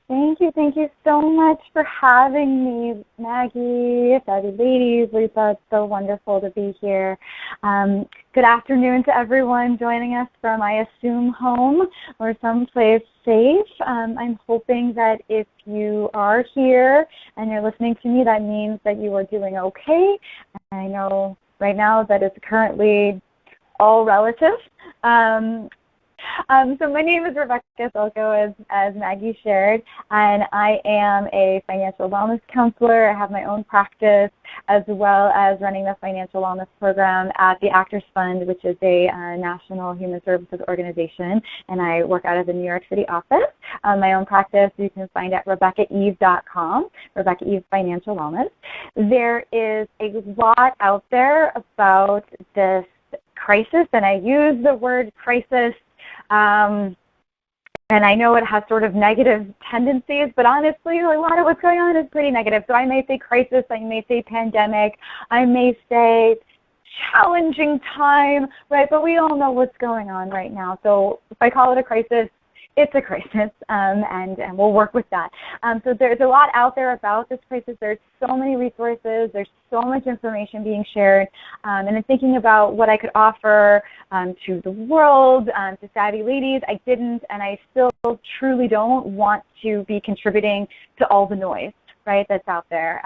Thank you so much for having me, Maggie, Savvy Ladies, Lisa. It's so wonderful to be here. Good afternoon to everyone joining us from, I assume, home or someplace safe. I'm hoping that if you are here and you're listening to me, that means that you are doing okay. I know right now that it's currently all relative. So my name is Rebecca Selkowe, as Maggie shared, and I am a financial wellness counselor. I have my own practice as well as running the financial wellness program at the Actors Fund, which is a national human services organization, and I work out of the New York City office. My own practice you can find at RebeccaEve.com, Rebecca Eve Financial Wellness. There is a lot out there about this crisis, and I use the word crisis and I know it has sort of negative tendencies, but honestly, a lot of what's going on is pretty negative. So I may say crisis, I may say pandemic, I may say challenging time, right? But we all know what's going on right now. So if I call it a crisis, it's a crisis, and we'll work with that. So there's a lot out there about this crisis. There's so many resources. There's so much information being shared. And in thinking about what I could offer to the world, to Savvy Ladies, I didn't, and I still truly don't want to be contributing to all the noise, right, that's out there.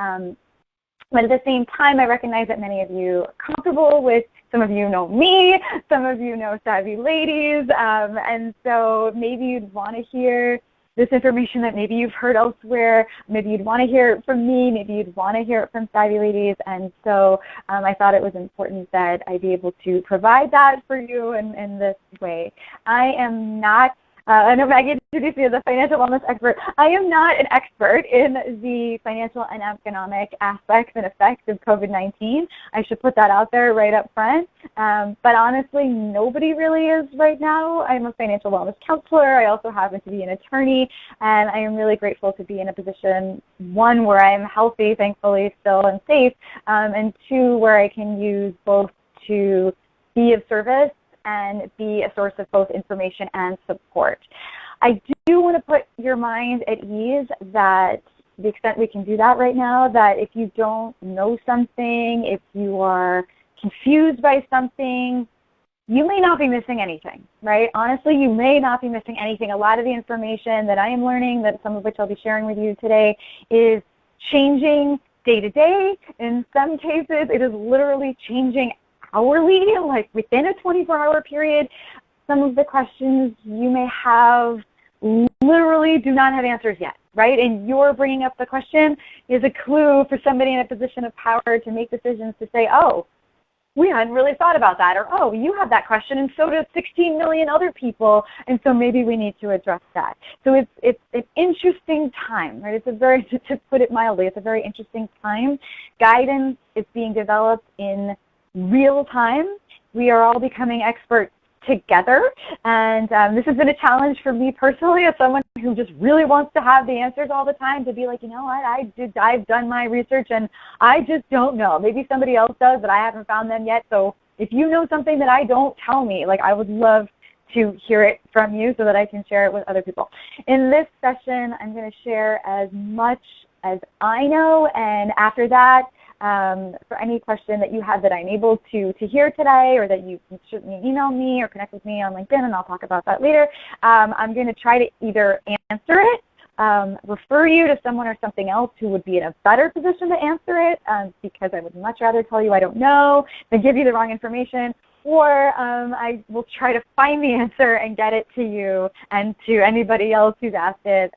But at the same time, I recognize that many of you are comfortable with, some of you know me, some of you know Savvy Ladies, and so maybe you'd want to hear this information that maybe you've heard elsewhere, maybe you'd want to hear it from me, maybe you'd want to hear it from Savvy Ladies, and so I thought it was important that I be able to provide that for you in this way. I am not I know Maggie introduced me as a financial wellness expert. I am not an expert in the financial and economic aspects and effects of COVID-19. I should put that out there right up front. But honestly, nobody really is right now. I'm a financial wellness counselor. I also happen to be an attorney, and I am really grateful to be in a position, one, where I'm healthy, thankfully, still and safe, and two, where I can use both to be of service and be a source of both information and support. I do want to put your mind at ease that to the extent we can do that right now, that if you don't know something, if you are confused by something, you may not be missing anything, right? Honestly, you may not be missing anything. A lot of the information that I am learning, that some of which I'll be sharing with you today, is changing day to day. In some cases, it is literally changing hourly, like within a 24-hour period. Some of the questions you may have literally do not have answers yet, right? And your bringing up the question is a clue for somebody in a position of power to make decisions to say, oh, we hadn't really thought about that, or oh, you have that question and so do 16 million other people, and so maybe we need to address that. So it's an interesting time, right? It's a very, to put it mildly, it's a very interesting time. Guidance is being developed in real time. We are all becoming experts together, and this has been a challenge for me personally as someone who just really wants to have the answers all the time, to be like, you know what, I've done my research and I just don't know. Maybe somebody else does, but I haven't found them yet. So if you know something that I don't, tell me. Like, I would love to hear it from you so that I can share it with other people. In this session, I'm going to share as much as I know, and after that, for any question that you have that I'm able to hear today, or that you can certainly email me or connect with me on LinkedIn, and I'll talk about that later. I'm going to try to either answer it, refer you to someone or something else who would be in a better position to answer it, because I would much rather tell you I don't know than give you the wrong information, or I will try to find the answer and get it to you and to anybody else who's asked it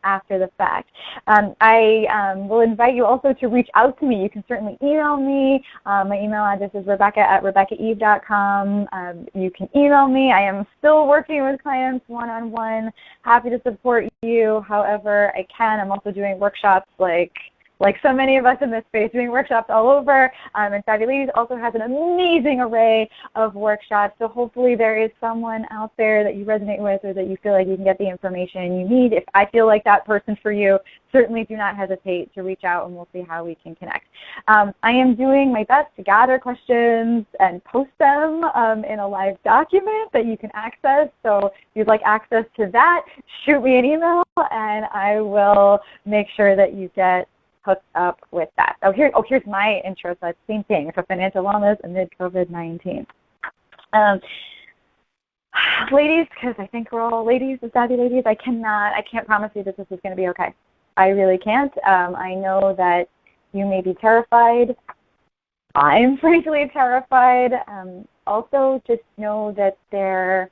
after the fact. I will invite you also to reach out to me. You can certainly email me. My email address is rebecca@RebeccaEve.com. You can email me. I am still working with clients one-on-one. Happy to support you however I can. I'm also doing workshops like like so many of us in this space, doing workshops all over. And Savvy Ladies also has an amazing array of workshops. So hopefully there is someone out there that you resonate with or that you feel like you can get the information you need. If I feel like that person for you, certainly do not hesitate to reach out and we'll see how we can connect. I am doing my best to gather questions and post them in a live document that you can access. So if you'd like access to that, shoot me an email and I will make sure that you get hooked up with that. Here's my intro. So it's the same thing. So financial wellness amid COVID-19. Ladies, because I think we're all ladies, the Savvy Ladies, I can't promise you that this is going to be okay. I really can't. I know that you may be terrified. I'm frankly terrified. Also, just know that there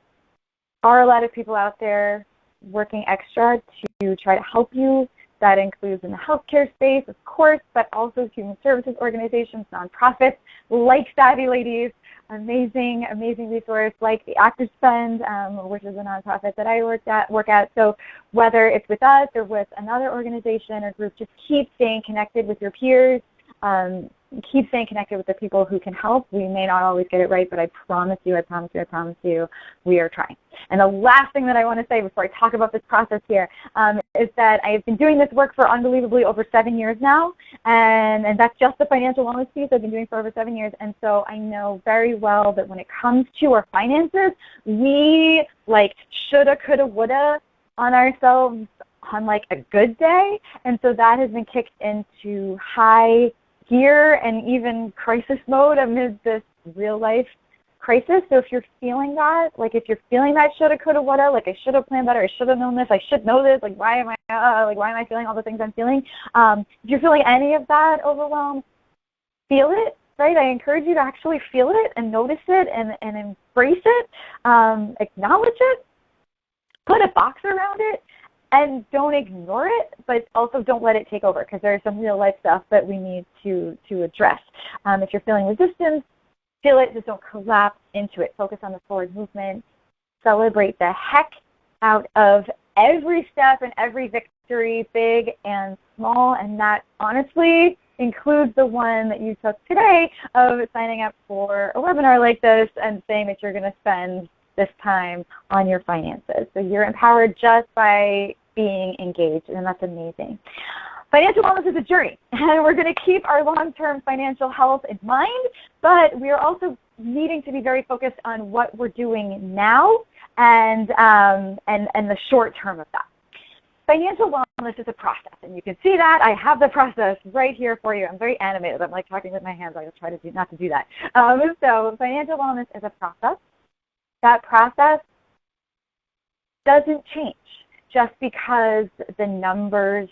are a lot of people out there working extra to try to help you. That includes in the healthcare space, of course, but also human services organizations, nonprofits like Savvy Ladies, amazing resource like the Actors Fund, which is a nonprofit that I work at. So whether it's with us or with another organization or group, just keep staying connected with your peers. Keep staying connected with the people who can help. We may not always get it right, but I promise you, we are trying. And the last thing that I want to say before I talk about this process here is that I have been doing this work for unbelievably over 7 years now, and that's just the financial wellness piece I've been doing for over 7 years. And so I know very well that when it comes to our finances, we like shoulda, coulda, woulda on ourselves on like a good day. And so that has been kicked into high gear and even crisis mode amid this real life crisis. So if you're feeling that, like if you're feeling that shoulda, coulda, woulda, like I should have planned better, I should have known this, I should know this, like why am I feeling all the things I'm feeling? If you're feeling any of that overwhelm, feel it, right? I encourage you to actually feel it and notice it and embrace it, acknowledge it, put a box around it, and don't ignore it, but also don't let it take over because there's some real life stuff that we need to address. If you're feeling resistance, feel it, just don't collapse into it. Focus on the forward movement. Celebrate the heck out of every step and every victory, big and small, and that honestly includes the one that you took today of signing up for a webinar like this and saying that you're going to spend this time on your finances. So you're empowered just by being engaged, and that's amazing. Financial wellness is a journey, and we're going to keep our long-term financial health in mind, but we are also needing to be very focused on what we're doing now and the short term of that. Financial wellness is a process, and you can see that. I have the process right here for you. I'm very animated. I'm like talking with my hands. I'll try to not to do that. So financial wellness is a process. That process doesn't change just because the numbers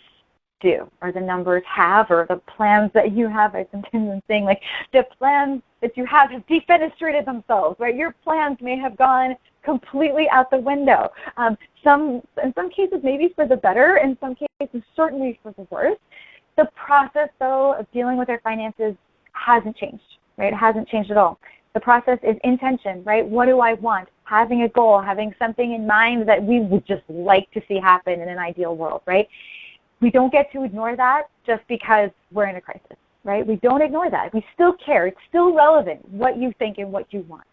do, or the numbers have, or the plans that you have. I've been saying, like, the plans that you have defenestrated themselves, right? Your plans may have gone completely out the window. In some cases, maybe for the better. In some cases, certainly for the worse. The process, though, of dealing with our finances hasn't changed, right? It hasn't changed at all. The process is intention, right? What do I want? Having a goal, having something in mind that we would just like to see happen in an ideal world, right? We don't get to ignore that just because we're in a crisis, right? We don't ignore that. We still care. It's still relevant what you think and what you want.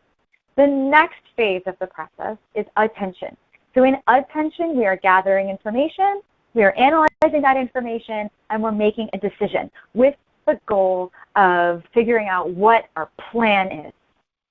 The next phase of the process is attention. So in attention, we are gathering information, we are analyzing that information, and we're making a decision with the goal of figuring out what our plan is.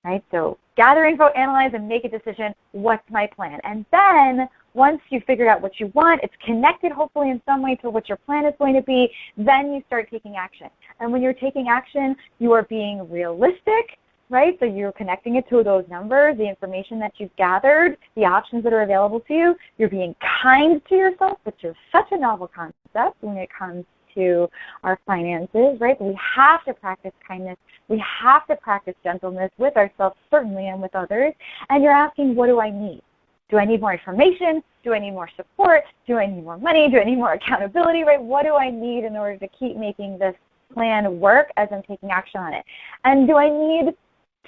Right? So gather info, analyze, and make a decision. What's my plan? And then once you figure out what you want, it's connected hopefully in some way to what your plan is going to be, then you start taking action. And when you're taking action, you are being realistic, right? So you're connecting it to those numbers, the information that you've gathered, the options that are available to you. You're being kind to yourself, which is such a novel concept when it comes to our finances, right? But we have to practice kindness. We have to practice gentleness with ourselves, certainly, and with others. And you're asking, what do I need? Do I need more information? Do I need more support? Do I need more money? Do I need more accountability, right? What do I need in order to keep making this plan work as I'm taking action on it? And do I need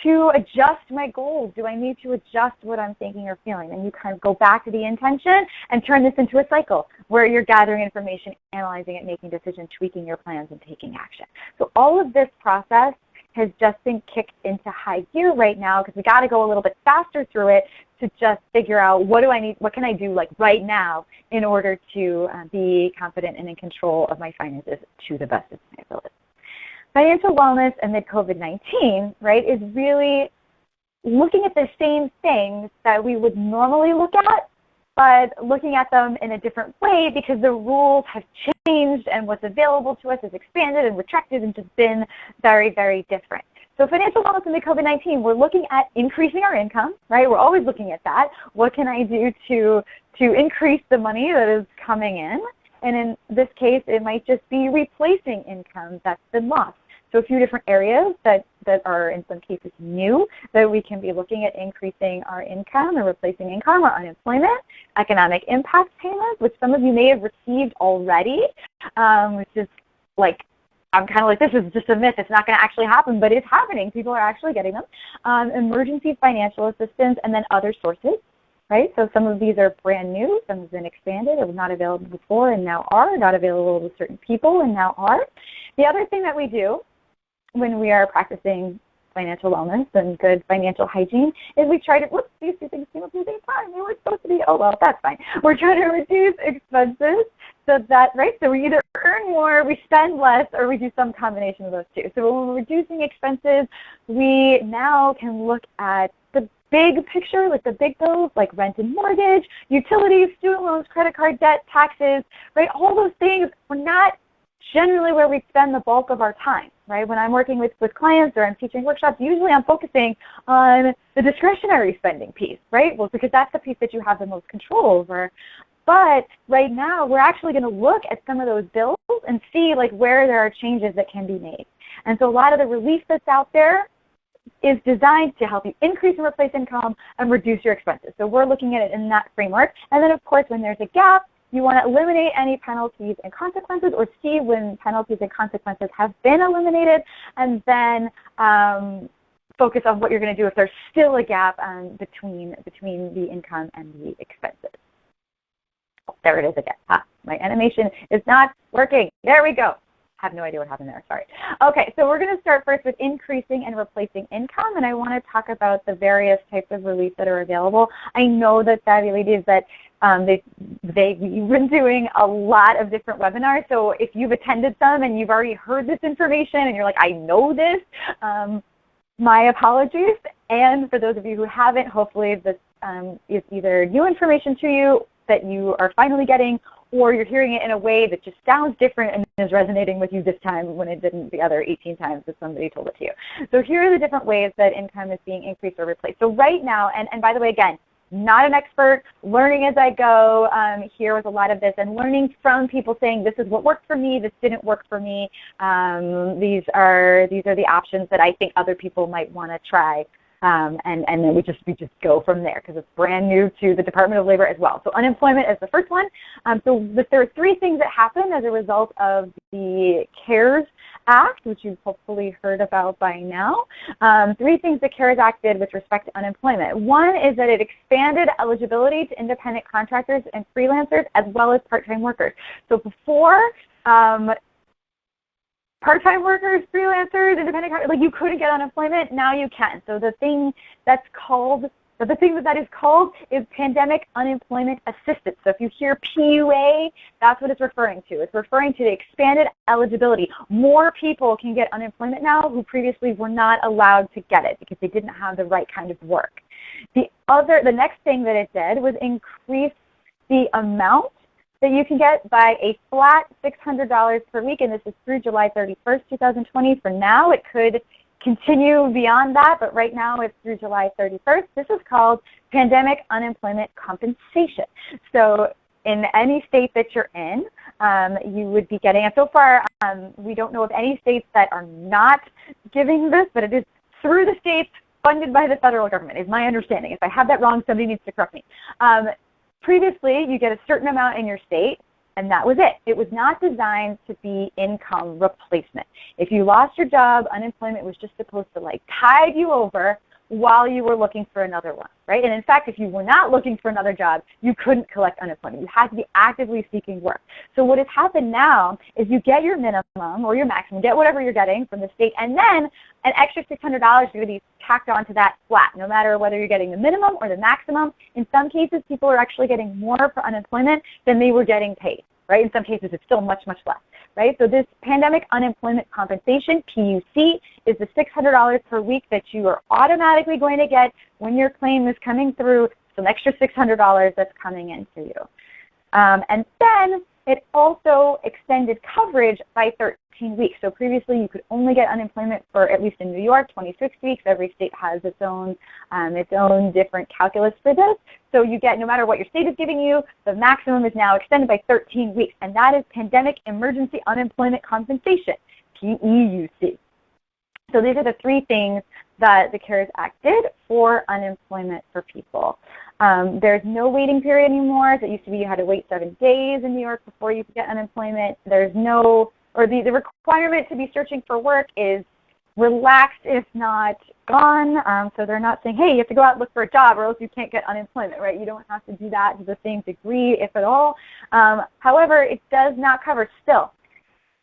to adjust my goals? Do I need to adjust what I'm thinking or feeling? And you kind of go back to the intention and turn this into a cycle where you're gathering information, analyzing it, making decisions, tweaking your plans, and taking action. So all of this process has just been kicked into high gear right now because we got to go a little bit faster through it to just figure out what do I need, what can I do like right now in order to be confident and in control of my finances to the best of my ability. Financial wellness amid COVID-19, right, is really looking at the same things that we would normally look at, but looking at them in a different way because the rules have changed and what's available to us has expanded and retracted and just been very, very different. So financial wellness amid COVID-19, we're looking at increasing our income, right? We're always looking at that. What can I do to increase the money that is coming in? And in this case, it might just be replacing income that's been lost. So a few different areas that are in some cases new that we can be looking at increasing our income or replacing income or unemployment, economic impact payments, which some of you may have received already, which is like, I'm kind of like, this is just a myth. It's not going to actually happen, but it's happening. People are actually getting them. Emergency financial assistance and then other sources. Right, so some of these are brand new, some have been expanded or were not available before and now are, not available to certain people and now are. The other thing that we do when we are practicing financial wellness and good financial hygiene is we try to, whoops, these two things came up at the same time. They were supposed to be, oh, well, that's fine. We're trying to reduce expenses so that, right, so we either earn more, we spend less, or we do some combination of those two. So when we're reducing expenses, we now can look at the big picture, like the big bills, like rent and mortgage, utilities, student loans, credit card debt, taxes, right? All those things are not generally where we spend the bulk of our time, right? When I'm working with clients or I'm teaching workshops, usually I'm focusing on the discretionary spending piece, right? Well, because that's the piece that you have the most control over. But right now, we're actually going to look at some of those bills and see like where there are changes that can be made. And so a lot of the relief that's out there is designed to help you increase and replace income and reduce your expenses. So we're looking at it in that framework. And then, of course, when there's a gap, you want to eliminate any penalties and consequences or see when penalties and consequences have been eliminated and then focus on what you're going to do if there's still a gap between the income and the expenses. Oh, there it is again. My animation is not working. There we go. I have no idea what happened there, sorry. Okay, so we're going to start first with increasing and replacing income, and I want to talk about the various types of relief that are available. I know that savvy ladies that they've been doing a lot of different webinars, so if you've attended some and you've already heard this information and you're like, I know this, my apologies. And for those of you who haven't, hopefully this is either new information to you that you are finally getting, or you're hearing it in a way that just sounds different and is resonating with you this time when it didn't the other 18 times that somebody told it to you. So here are the different ways that income is being increased or replaced. So right now, and by the way, again, not an expert, learning as I go here with a lot of this and learning from people saying this is what worked for me, this didn't work for me, these are the options that I think other people might want to try. And then we just go from there because it's brand new to the Department of Labor as well. So unemployment is the first one. So there are three things that happened as a result of the CARES Act, which you've hopefully heard about by now. Three things the CARES Act did with respect to unemployment. One is that it expanded eligibility to independent contractors and freelancers as well as part-time workers. So before, part-time workers, freelancers, independent, like you couldn't get unemployment, now you can. So the thing that is called is pandemic unemployment assistance. So if you hear PUA, that's what it's referring to. It's referring to the expanded eligibility. More people can get unemployment now who previously were not allowed to get it because they didn't have the right kind of work. The next thing that it did was increase the amount that you can get by a flat $600 per week, and this is through July 31st, 2020. For now, it could continue beyond that, but right now it's through July 31st. This is called pandemic unemployment compensation. So in any state that you're in, you would be getting, and so far we don't know of any states that are not giving this, but it is through the states funded by the federal government, is my understanding. If I have that wrong, somebody needs to correct me. Previously, you get a certain amount in your state, and that was it. It was not designed to be income replacement. If you lost your job, unemployment was just supposed to like tide you over while you were looking for another one, right? And in fact, if you were not looking for another job, you couldn't collect unemployment. You had to be actively seeking work. So what has happened now is you get your minimum or your maximum, get whatever you're getting from the state, and then an extra $600 is going to be tacked onto that flat, no matter whether you're getting the minimum or the maximum. In some cases, people are actually getting more for unemployment than they were getting paid, right? In some cases, it's still much, much less, right? So this pandemic unemployment compensation, PUC, is the $600 per week that you are automatically going to get when your claim is coming through. So an extra $600 that's coming in for you. And then it also extended coverage by 13 weeks. So previously you could only get unemployment for, at least in New York, 26 weeks. Every state has its own different calculus for this. So you get, no matter what your state is giving you, the maximum is now extended by 13 weeks. And that is Pandemic Emergency Unemployment Compensation, PEUC. So these are the three things that the CARES Act did for unemployment for people. There's no waiting period anymore. So it used to be you had to wait 7 days in New York before you could get unemployment. There's no, or the requirement to be searching for work is relaxed, if not gone. So they're not saying, hey, you have to go out and look for a job or else you can't get unemployment, right? You don't have to do that to the same degree, if at all. However, it does not cover still.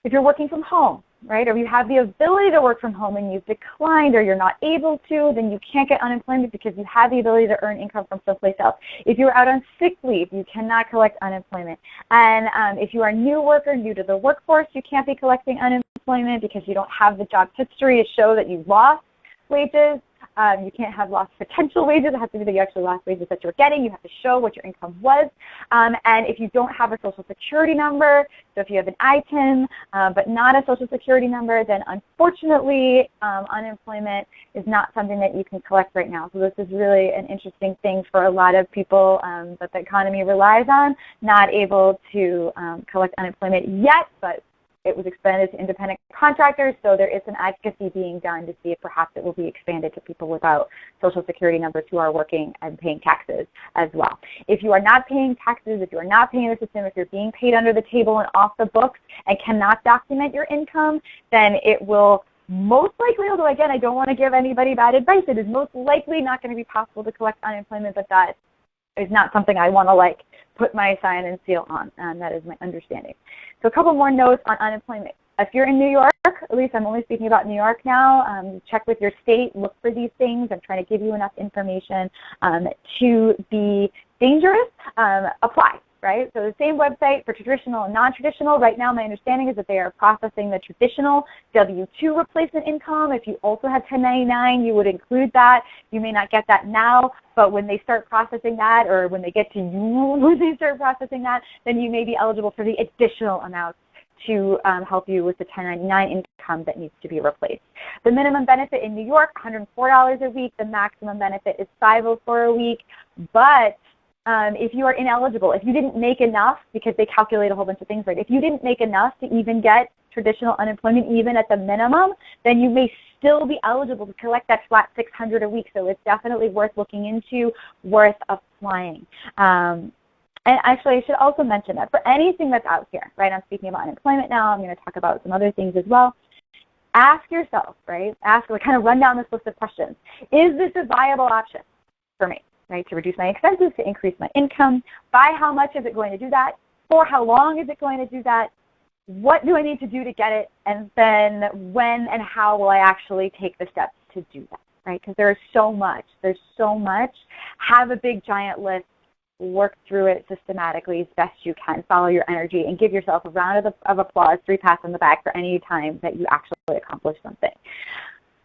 If you're working from home, right, or you have the ability to work from home and you've declined or you're not able to, then you can't get unemployment because you have the ability to earn income from someplace else. If you're out on sick leave, you cannot collect unemployment. And if you are a new worker, new to the workforce, you can't be collecting unemployment because you don't have the job history to show that you lost wages. You can't have lost potential wages. It has to be that you actually lost wages that you're getting. You have to show what your income was. And if you don't have a Social Security number, so if you have an ITIN but not a Social Security number, then unfortunately unemployment is not something that you can collect right now. So this is really an interesting thing for a lot of people that the economy relies on, not able to collect unemployment yet, but it was expanded to independent contractors, so there is an advocacy being done to see if perhaps it will be expanded to people without Social Security numbers who are working and paying taxes as well. If you are not paying taxes, if you are not paying the system, if you're being paid under the table and off the books and cannot document your income, then it will most likely, although again, I don't want to give anybody bad advice, it is most likely not going to be possible to collect unemployment, but that is not something I want to put my sign and seal on, and that is my understanding. So a couple more notes on unemployment. If you're in New York, at least I'm only speaking about New York now, check with your state, look for these things. I'm trying to give you enough information to be dangerous. Apply, right? So the same website for traditional and non-traditional. Right now my understanding is that they are processing the traditional W-2 replacement income. If you also have 1099, you would include that. You may not get that now, but when they start processing that, or when they get to you when they start processing that, then you may be eligible for the additional amounts to help you with the 1099 income that needs to be replaced. The minimum benefit in New York, $104 a week. The maximum benefit is $504 a week. But if you are ineligible, if you didn't make enough, because they calculate a whole bunch of things, right? If you didn't make enough to even get traditional unemployment, even at the minimum, then you may still be eligible to collect that flat $600 a week. So it's definitely worth looking into, worth applying. And actually, I should also mention that for anything that's out here, right? I'm speaking about unemployment now. I'm going to talk about some other things as well. Ask yourself, right? Kind of run down this list of questions. Is this a viable option for me, right? To reduce my expenses, to increase my income. By how much is it going to do that? For how long is it going to do that? What do I need to do to get it? And then when and how will I actually take the steps to do that, right? Because there's so much. There's so much. Have a big, giant list. Work through it systematically as best you can. Follow your energy and give yourself a round of applause, 3 pats on the back for any time that you actually accomplish something.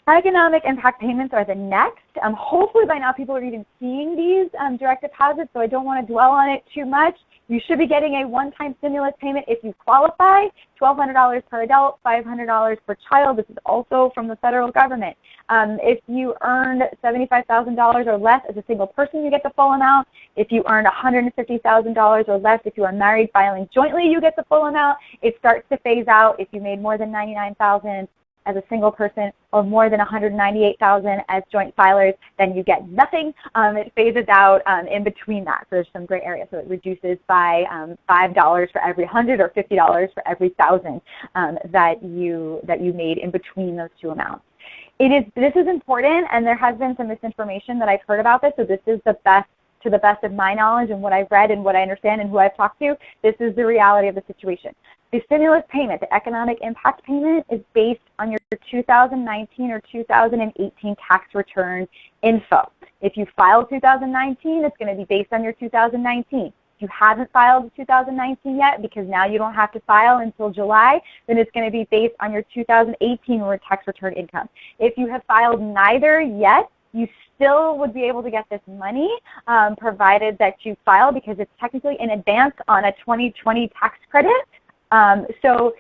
Economic impact payments are the next. Hopefully by now people are even seeing these direct deposits, so I don't want to dwell on it too much. You should be getting a one-time stimulus payment if you qualify, $1,200 per adult, $500 per child. This is also from the federal government. If you earned $75,000 or less as a single person, you get the full amount. If you earned $150,000 or less, if you are married filing jointly, you get the full amount. It starts to phase out if you made more than $99,000 as a single person or more than $198,000 as joint filers, then you get nothing. It phases out in between that. So there's some gray area. So it reduces by $5 for every 100 or $50 for every 1,000 that you made in between those two amounts. This is important, and there has been some misinformation that I've heard about this. So this is to the best of my knowledge and what I've read and what I understand and who I've talked to, this is the reality of the situation. The stimulus payment, the economic impact payment, is based on your 2019 or 2018 tax return info. If you filed 2019, it's going to be based on your 2019. If you haven't filed 2019 yet, because now you don't have to file until July, then it's going to be based on your 2018 tax return income. If you have filed neither yet, you still would be able to get this money provided that you file, because it's technically in advance on a 2020 tax credit. So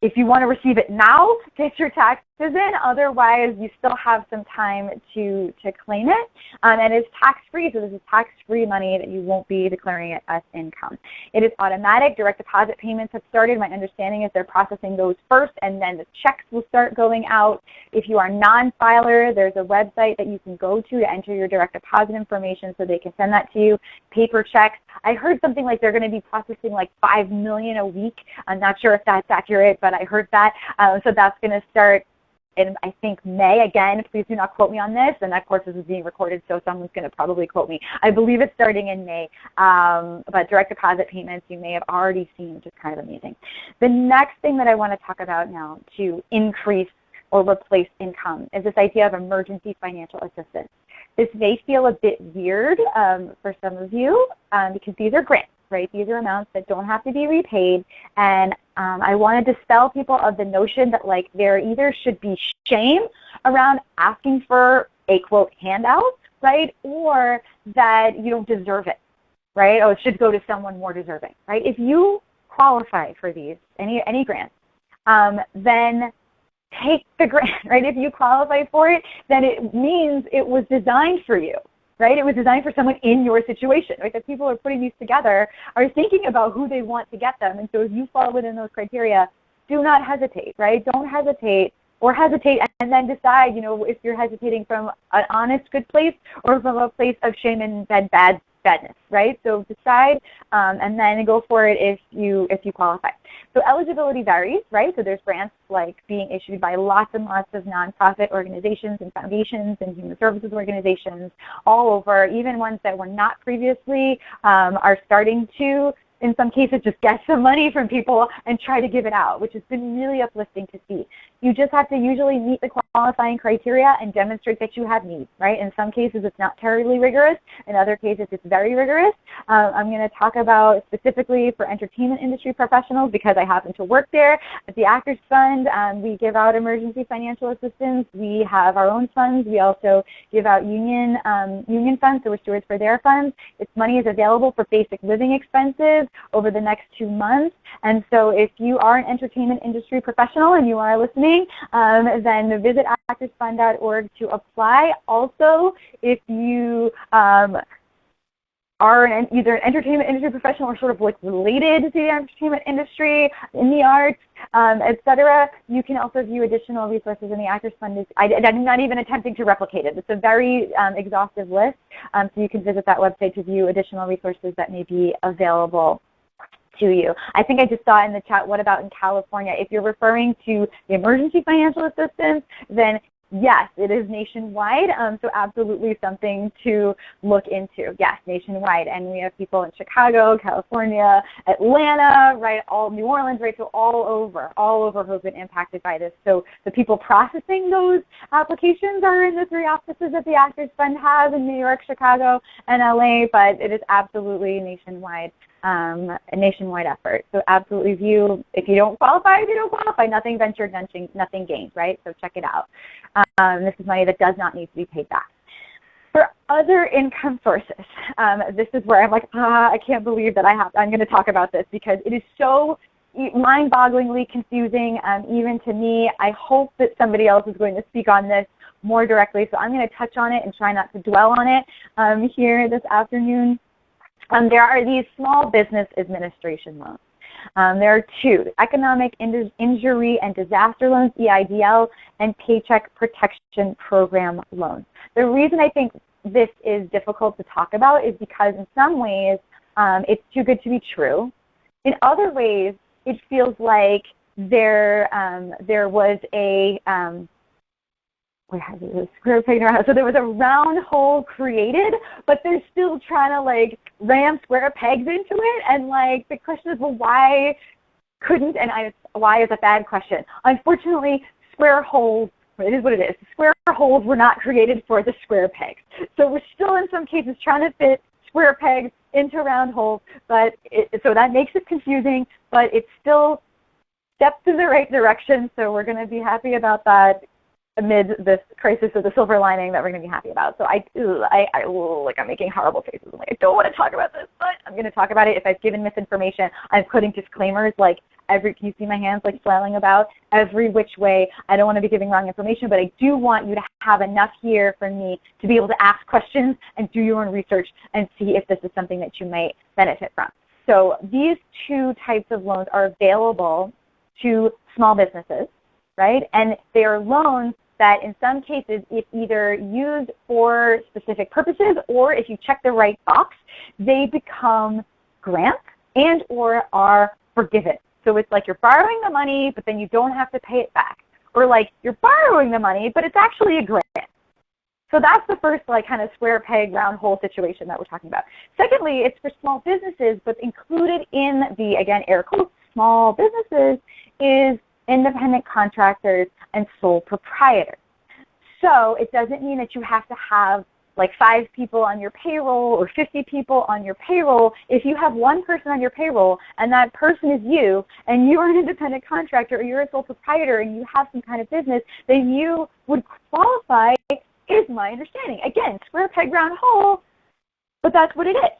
if you want to receive it now, get your taxes in. Otherwise, you still have some time to claim it. And it's tax-free, so this is tax-free money that you won't be declaring it as income. It is automatic. Direct deposit payments have started. My understanding is they're processing those first, and then the checks will start going out. If you are non-filer, there's a website that you can go to enter your direct deposit information so they can send that to you. Paper checks. I heard something like they're going to be processing like 5 million a week. I'm not sure if that's accurate, but I heard that. So that's going to start in, I think, May. Again, please do not quote me on this. And of course, this is being recorded, so someone's going to probably quote me. I believe it's starting in May. But direct deposit payments you may have already seen, which is kind of amazing. The next thing that I want to talk about now to increase or replace income is this idea of emergency financial assistance. This may feel a bit weird for some of you because these are grants, right? These are amounts that don't have to be repaid. And I want to dispel people of the notion that like there either should be shame around asking for a, quote, handout, right? Or that you don't deserve it, right? Oh, it should go to someone more deserving, right? If you qualify for these, any grants, then take the grant, right? If you qualify for it, then it means it was designed for you, right? It was designed for someone in your situation, right? That people are putting these together are thinking about who they want to get them. And so if you fall within those criteria, do not hesitate, right? Don't hesitate, or hesitate and then decide, you know, if you're hesitating from an honest, good place or from a place of shame and badness, right? So decide and then go for it if you qualify. So eligibility varies, right? So there's grants like being issued by lots and lots of nonprofit organizations and foundations and human services organizations all over, even ones that were not previously are starting to, in some cases, just get some money from people and try to give it out, which has been really uplifting to see. You just have to usually meet the qualifying criteria and demonstrate that you have needs, right? In some cases, it's not terribly rigorous. In other cases, it's very rigorous. I'm going to talk about specifically for entertainment industry professionals because I happen to work there. At the Actors Fund, we give out emergency financial assistance. We have our own funds. We also give out union funds, so we're stewards for their funds. Its money is available for basic living expenses over the next 2 months. And so if you are an entertainment industry professional and you are listening, then visit actorsfund.org to apply. Also, if you are either an entertainment industry professional or sort of like related to the entertainment industry, in the arts, etc., you can also view additional resources in the Actors Fund. I'm not even attempting to replicate it. It's a very exhaustive list, so you can visit that website to view additional resources that may be available to you. I think I just saw in the chat, what about in California? If you're referring to the emergency financial assistance, then yes, it is nationwide, so absolutely something to look into. Yes, nationwide, and we have people in Chicago, California, Atlanta, right, all New Orleans, right, so all over who have been impacted by this. So the people processing those applications are in the 3 offices that the Actors Fund has in New York, Chicago, and LA, but it is absolutely nationwide. A nationwide effort. So absolutely view, if you don't qualify, nothing ventured, nothing gained, right? So check it out. This is money that does not need to be paid back. For other income sources, this is where I'm like, I can't believe that I'm going to talk about this because it is so mind-bogglingly confusing, even to me. I hope that somebody else is going to speak on this more directly, so I'm going to touch on it and try not to dwell on it here this afternoon. There are these small business administration loans. There are two: economic injury and disaster loans, EIDL, and paycheck protection program loans. The reason I think this is difficult to talk about is because in some ways it's too good to be true. In other ways, it feels like there was a square peg around. So there was a round hole created, but they're still trying to like ram square pegs into it. And like the question is, well, why couldn't? And why is a bad question. Unfortunately, square holes. It is what it is. Square holes were not created for the square pegs. So we're still in some cases trying to fit square pegs into round holes, but so that makes it confusing, but it's still steps in the right direction, so we're going to be happy about that amid this crisis of the silver lining that we're going to be happy about. So I'm making horrible faces. I'm like, I don't want to talk about this, but I'm going to talk about it. If I've given misinformation, I'm putting disclaimers like can you see my hands like flailing about every which way? I don't want to be giving wrong information, but I do want you to have enough here for me to be able to ask questions and do your own research and see if this is something that you might benefit from. So these two types of loans are available to small businesses, right? And they are loans that in some cases, if either used for specific purposes or if you check the right box, they become grants and or are forgiven. So it's like you're borrowing the money, but then you don't have to pay it back. Or like you're borrowing the money, but it's actually a grant. So that's the first like kind of square peg, round hole situation that we're talking about. Secondly, it's for small businesses, but included in the, again, air quotes, small businesses is independent contractors and sole proprietors. So it doesn't mean that you have to have like 5 people on your payroll or 50 people on your payroll. If you have one person on your payroll and that person is you and you're an independent contractor or you're a sole proprietor and you have some kind of business, then you would qualify, is my understanding. Again, square peg, round hole, but that's what it is.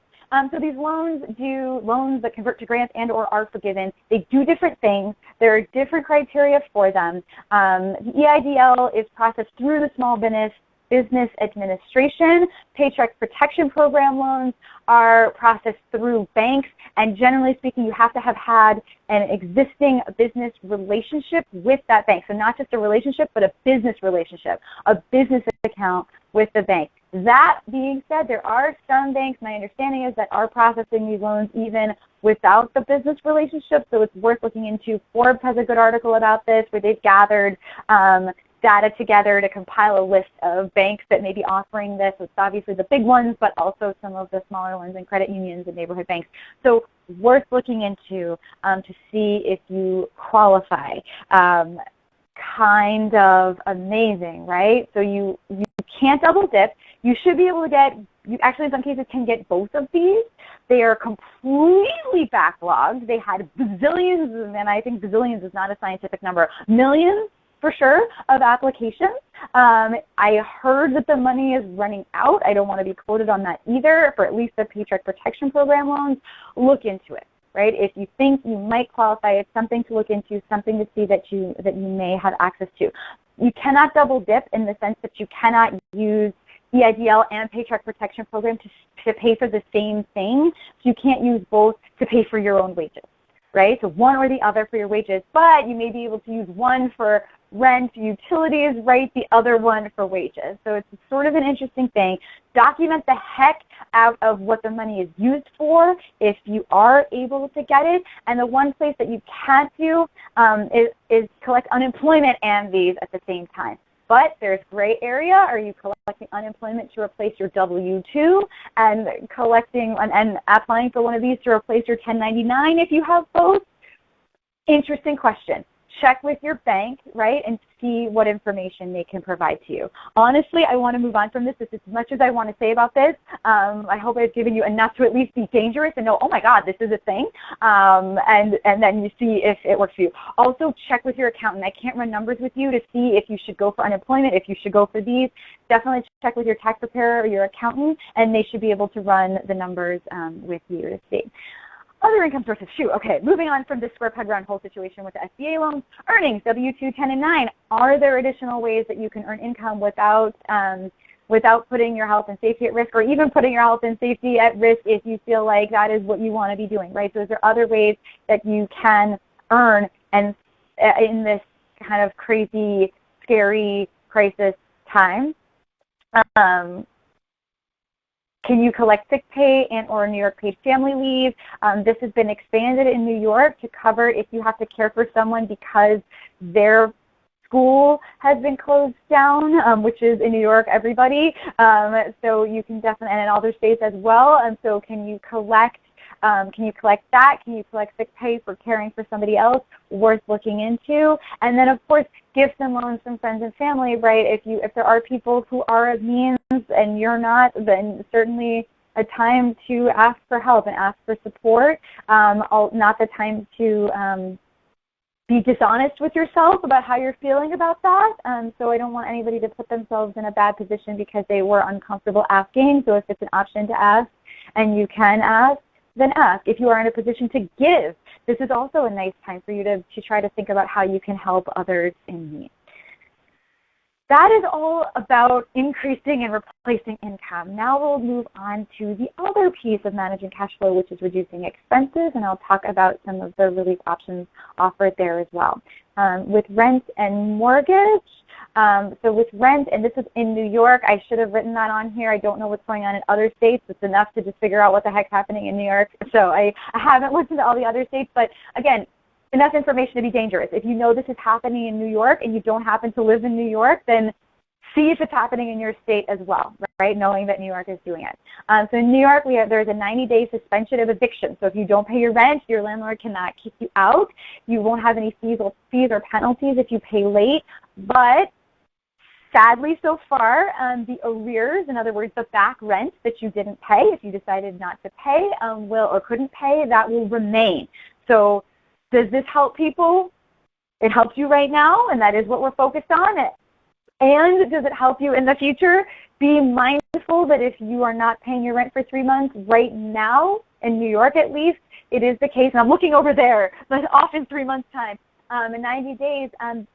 So these loans that convert to grants and or are forgiven. They do different things. There are different criteria for them. The EIDL is processed through the Small Business Administration. Paycheck Protection Program loans are processed through banks. And generally speaking, you have to have had an existing business relationship with that bank. So not just a relationship, but a business relationship, a business account with the bank. That being said, there are some banks, my understanding is, that are processing these loans even without the business relationship, so it's worth looking into. Forbes has a good article about this where they've gathered data together to compile a list of banks that may be offering this. It's obviously the big ones, but also some of the smaller ones and credit unions and neighborhood banks. So worth looking into to see if you qualify. Kind of amazing, right? So you can't double dip. You should be able to get, you actually in some cases can get both of these. They are completely backlogged. They had bazillions, and I think bazillions is not a scientific number, millions for sure of applications. I heard that the money is running out. I don't want to be quoted on that either. For at least the Paycheck Protection Program loans, look into it. Right? If you think you might qualify, it's something to look into, something to see that you may have access to. You cannot double dip in the sense that you cannot use EIDL and Paycheck Protection Program to pay for the same thing. So you can't use both to pay for your own wages, right? So one or the other for your wages, but you may be able to use one for rent, utilities, right, the other one for wages. So it's sort of an interesting thing. Document the heck out of what the money is used for if you are able to get it. And the one place that you can't do is collect unemployment and these at the same time. But there's gray area. Are you collecting unemployment to replace your W-2 and collecting and applying for one of these to replace your 1099 if you have both? Interesting question. Check with your bank, right, and see what information they can provide to you. Honestly, I want to move on from this. As much as I want to say about this, I hope I've given you enough to at least be dangerous and know, oh my God, this is a thing, and then you see if it works for you. Also, check with your accountant. I can't run numbers with you to see if you should go for unemployment, if you should go for these. Definitely check with your tax preparer or your accountant, and they should be able to run the numbers with you to see. Other income sources, okay, moving on from this square peg round hole situation with the SBA loans, earnings, W-2, 10, and 9. Are there additional ways that you can earn income without without putting your health and safety at risk, or even putting your health and safety at risk if you feel like that is what you want to be doing, right? So there are other ways that you can earn and in this kind of crazy, scary crisis time. Can you collect sick pay and or New York paid family leave? This has been expanded in New York to cover if you have to care for someone because their school has been closed down, which is in New York, everybody. So you can definitely, and in other states as well. And so can you collect that? Can you collect sick pay for caring for somebody else? Worth looking into. And then, of course, gifts and loans from friends and family, right? If there are people who are of means and you're not, then certainly a time to ask for help and ask for support. Not the time to be dishonest with yourself about how you're feeling about that. So I don't want anybody to put themselves in a bad position because they were uncomfortable asking. So if it's an option to ask and you can ask, then ask. If you are in a position to give, this is also a nice time for you to try to think about how you can help others in need. That is all about increasing and replacing income. Now we'll move on to the other piece of managing cash flow, which is reducing expenses, and I'll talk about some of the relief options offered there as well. With rent and mortgage, so with rent, and this is in New York, I should have written that on here. I don't know what's going on in other states. It's enough to just figure out what the heck's happening in New York. So I haven't listened to all the other states, but again, enough information to be dangerous. If you know this is happening in New York and you don't happen to live in New York, then see if it's happening in your state as well, right, knowing that New York is doing it. So in New York, there's a 90-day suspension of eviction. So if you don't pay your rent, your landlord cannot kick you out. You won't have any fees or penalties if you pay late. But sadly, so far, the arrears, in other words, the back rent that you didn't pay, if you decided not to pay, will or couldn't pay, that will remain. So does this help people? It helps you right now, and that is what we're focused on. And does it help you in the future? Be mindful that if you are not paying your rent for 3 months right now, in New York at least, it is the case, and I'm looking over there, but off in 3 months' time. In 90 days,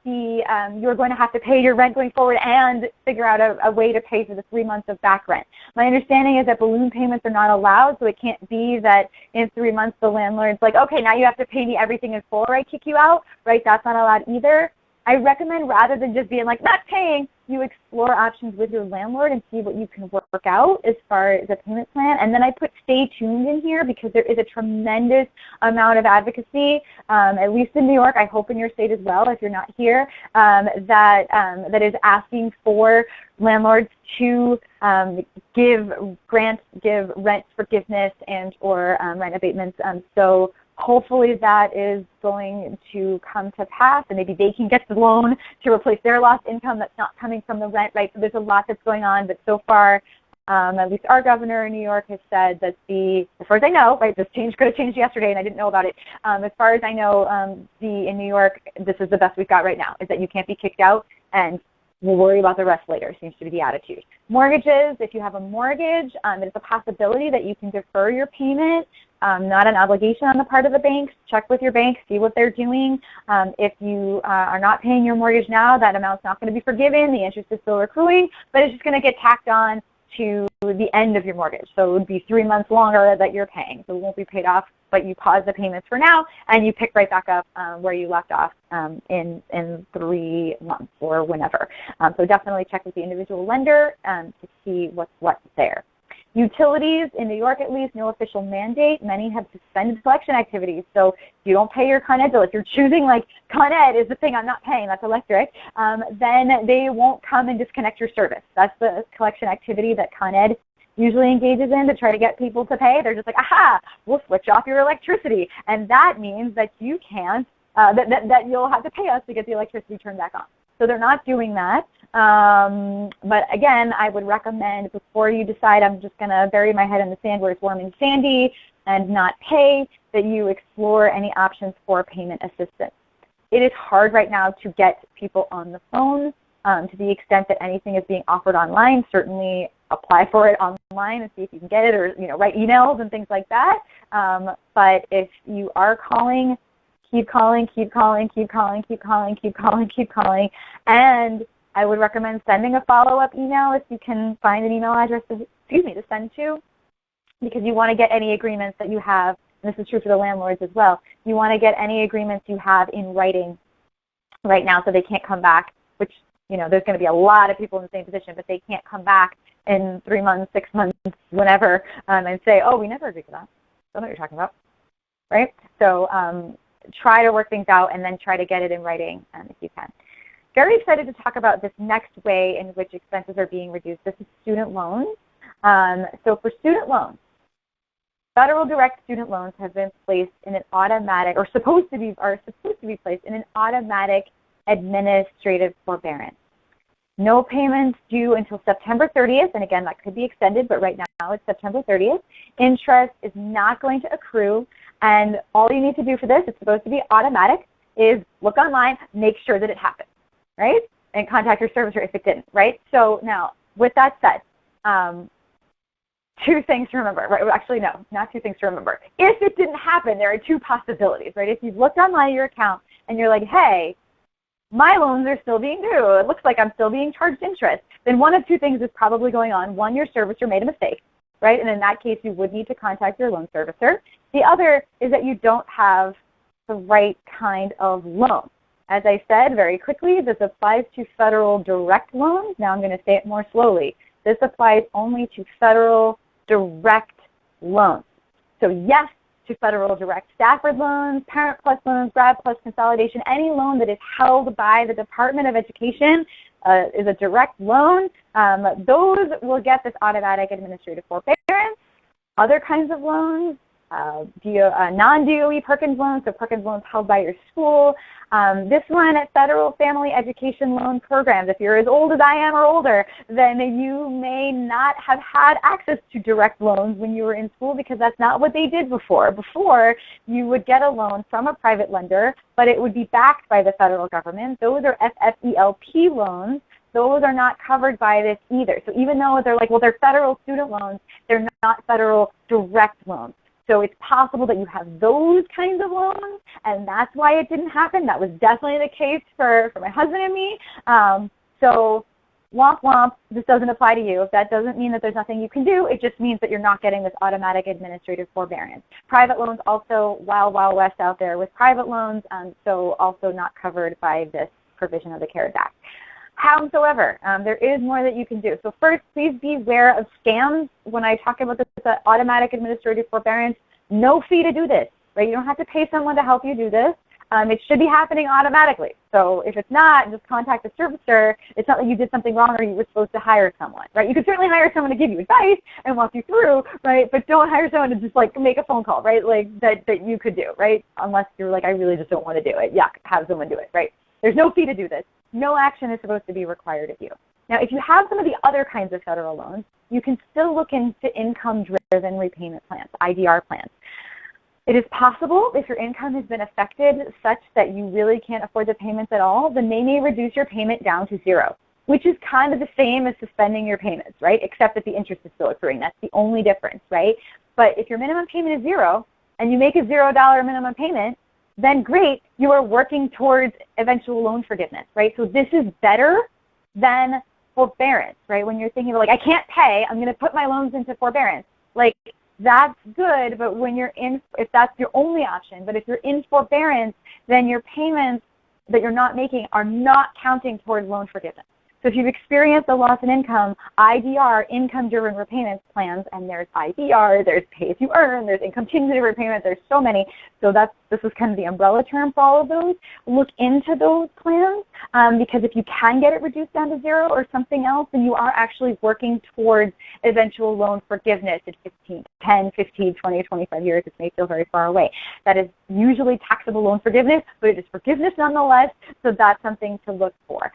you're going to have to pay your rent going forward and figure out a way to pay for the 3 months of back rent. My understanding is that balloon payments are not allowed, so it can't be that in 3 months the landlord's like, okay, now you have to pay me everything in full or I kick you out, right? That's not allowed either. I recommend rather than just being like, not paying, you explore options with your landlord and see what you can work out as far as a payment plan. And then I put stay tuned in here because there is a tremendous amount of advocacy, at least in New York, I hope in your state as well if you're not here, that is asking for landlords to give rent forgiveness and or rent abatements. So hopefully that is going to come to pass, and maybe they can get the loan to replace their lost income that's not coming from the rent, right? So there's a lot that's going on, but so far, at least our governor in New York has said that as far as I know, right, this could have changed yesterday and I didn't know about it. As far as I know, in New York, this is the best we've got right now, is that you can't be kicked out, and we'll worry about the rest later, seems to be the attitude. Mortgages, if you have a mortgage, there's a possibility that you can defer your payment, not an obligation on the part of the banks. Check with your bank, see what they're doing. If you are not paying your mortgage now, that amount's not going to be forgiven. The interest is still accruing, but it's just going to get tacked on to the end of your mortgage. So it would be 3 months longer that you're paying. So it won't be paid off, but you pause the payments for now, and you pick right back up where you left off in 3 months or whenever. So definitely check with the individual lender to see what's there. Utilities, in New York at least, no official mandate. Many have suspended collection activities. So if you don't pay your Con Ed bill, if you're choosing like Con Ed is the thing I'm not paying, that's electric, then they won't come and disconnect your service. That's the collection activity that Con Ed usually engages in to try to get people to pay. They're just like, aha, we'll switch off your electricity. And that means that you can't, that you'll have to pay us to get the electricity turned back on. So they're not doing that. But again, I would recommend before you decide I'm just going to bury my head in the sand where it's warm and sandy and not pay, that you explore any options for payment assistance. It is hard right now to get people on the phone. To the extent that anything is being offered online, certainly apply for it online and see if you can get it, or write emails and things like that. But if you are calling, keep calling, keep calling, keep calling, keep calling, keep calling, keep calling, and I would recommend sending a follow-up email if you can find an email address to send to, because you want to get any agreements that you have, and this is true for the landlords as well, you want to get any agreements you have in writing right now so they can't come back, which, there's going to be a lot of people in the same position, but they can't come back in 3 months, 6 months, whenever, and say, oh, we never agreed to that. Don't know what you're talking about, right? So try to work things out and then try to get it in writing if you can. Very excited to talk about this next way in which expenses are being reduced. This is student loans. So for student loans, federal direct student loans have been placed in an automatic, or supposed to be placed in an automatic administrative forbearance. No payments due until September 30th, and again, that could be extended, but right now it's September 30th. Interest is not going to accrue, and all you need to do for this, it's supposed to be automatic, is look online, make sure that it happened, right? And contact your servicer if it didn't, right? So now, with that said, two things to remember, right? Well, actually, no, not two things to remember. If it didn't happen, there are two possibilities, right? If you've looked online at your account and you're like, hey, my loans are still being due, it looks like I'm still being charged interest, then one of two things is probably going on. One, your servicer made a mistake, right? And in that case, you would need to contact your loan servicer. The other is that you don't have the right kind of loan. As I said very quickly, this applies to federal direct loans. Now I'm going to say it more slowly. This applies only to federal direct loans. So yes, to federal direct Stafford loans, Parent Plus loans, Grad Plus consolidation, any loan that is held by the Department of Education is a direct loan. Those will get this automatic administrative forbearance. Other kinds of loans, non-DOE Perkins loans, so Perkins loans held by your school. This one at Federal Family Education Loan Programs. If you're as old as I am or older, then you may not have had access to direct loans when you were in school because that's not what they did before. Before, you would get a loan from a private lender, but it would be backed by the federal government. Those are FFELP loans. Those are not covered by this either. So even though they're like, well, they're federal student loans, they're not federal direct loans. So it's possible that you have those kinds of loans, and that's why it didn't happen. That was definitely the case for my husband and me. So womp womp, this doesn't apply to you. That doesn't mean that there's nothing you can do. It just means that you're not getting this automatic administrative forbearance. Private loans also, wild west out there with private loans, so also not covered by this provision of the CARES Act. Howsoever, there is more that you can do. So first, please be aware of scams. When I talk about this automatic administrative forbearance, no fee to do this, right? You don't have to pay someone to help you do this. It should be happening automatically. So if it's not, just contact the servicer. It's not that you did something wrong or you were supposed to hire someone, right? You could certainly hire someone to give you advice and walk you through, right? But don't hire someone to just like make a phone call, right? Like that you could do, right? Unless you're like, I really just don't want to do it. Yeah, have someone do it, right? There's no fee to do this. No action is supposed to be required of you. Now, if you have some of the other kinds of federal loans, you can still look into income-driven repayment plans, IDR plans. It is possible if your income has been affected such that you really can't afford the payments at all, then they may reduce your payment down to zero, which is kind of the same as suspending your payments, right? Except that the interest is still accruing. That's the only difference, right? But if your minimum payment is zero and you make a $0 minimum payment, then great, you are working towards eventual loan forgiveness, right? So this is better than forbearance, right? When you're thinking, like, I can't pay, I'm going to put my loans into forbearance. Like, that's good, but when you're in, if that's your only option, but if you're in forbearance, then your payments that you're not making are not counting towards loan forgiveness. So if you've experienced a loss in income, IDR, income-driven repayment plans, and there's IDR, there's pay-as-you-earn, there's income-continuity repayment, there's so many. So this is kind of the umbrella term for all of those. Look into those plans because if you can get it reduced down to zero or something else, then you are actually working towards eventual loan forgiveness in 10, 15, 20, 25 years. It may feel very far away. That is usually taxable loan forgiveness, but it is forgiveness nonetheless, so that's something to look for.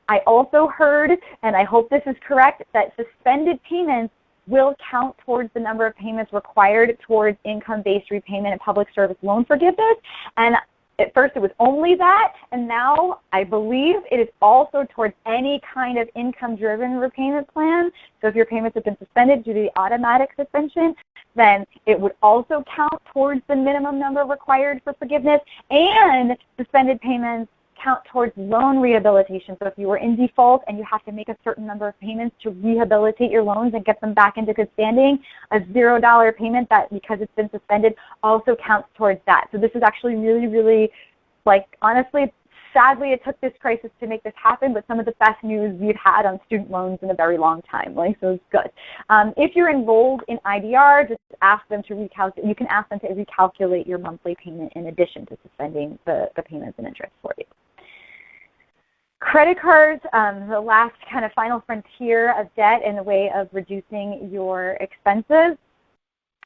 I also heard, and I hope this is correct, that suspended payments will count towards the number of payments required towards income-based repayment and public service loan forgiveness. And at first it was only that, and now I believe it is also towards any kind of income-driven repayment plan. So if your payments have been suspended due to the automatic suspension, then it would also count towards the minimum number required for forgiveness, and suspended payments count towards loan rehabilitation. So if you were in default and you have to make a certain number of payments to rehabilitate your loans and get them back into good standing, a $0 payment that, because it's been suspended, also counts towards that. So this is actually really, really, like, honestly, sadly, it took this crisis to make this happen, but some of the best news we've had on student loans in a very long time. Like, so it's good. If you're enrolled in IDR, just ask them to recalculate. You can ask them to recalculate your monthly payment in addition to suspending the payments and interest for you. Credit cards, the last kind of final frontier of debt in the way of reducing your expenses.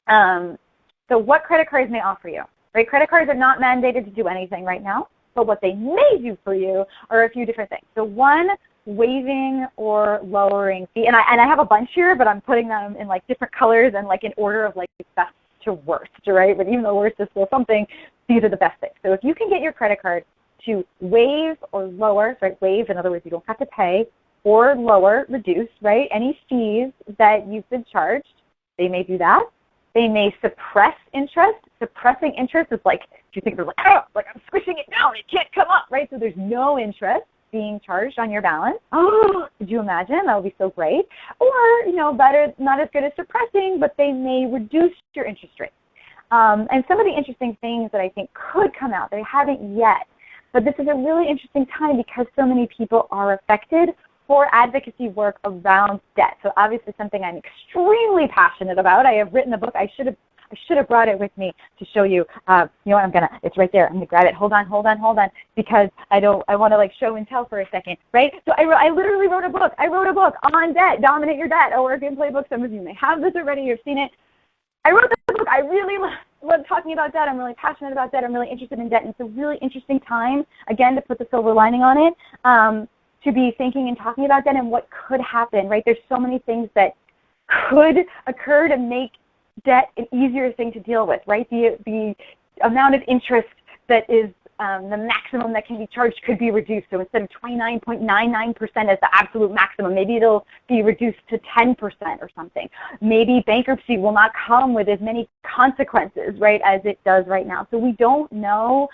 So what credit cards may offer you? Right? Credit cards are not mandated to do anything right now. But what they may do for you are a few different things. So one, waiving or lowering fee. And I have a bunch here, but I'm putting them in like different colors and like in order of like best to worst, right? But even though worst is still something, these are the best things. So if you can get your credit card to waive or lower, right? Waive, in other words, you don't have to pay, or lower, reduce, right? Any fees that you've been charged, they may do that. They may suppress interest. Suppressing interest is like, if you think they're like, oh, like I'm squishing it down, it can't come up, right? So there's no interest being charged on your balance. Oh, could you imagine? That would be so great. Or, you know, better, not as good as suppressing, but they may reduce your interest rate. And some of the interesting things that I think could come out, they haven't yet, but this is a really interesting time because so many people are affected for advocacy work around debt. So obviously something I'm extremely passionate about. I have written a book. I should have brought it with me to show you. You know what, it's right there. I'm gonna grab it. Hold on, because I want to like show and tell for a second, right? So I literally wrote a book. I wrote a book on debt, Dominate Your Debt, a work and playbook. Some of you may have this already, you've seen it. I wrote this book. I really love talking about debt. I'm really passionate about debt. I'm really interested in debt. And it's a really interesting time, again, to put the silver lining on it. To be thinking and talking about that and what could happen, right? There's so many things that could occur to make debt an easier thing to deal with, right? The amount of interest that is the maximum that can be charged could be reduced. So instead of 29.99% as the absolute maximum, maybe it'll be reduced to 10% or something. Maybe bankruptcy will not come with as many consequences, right, as it does right now. So we don't know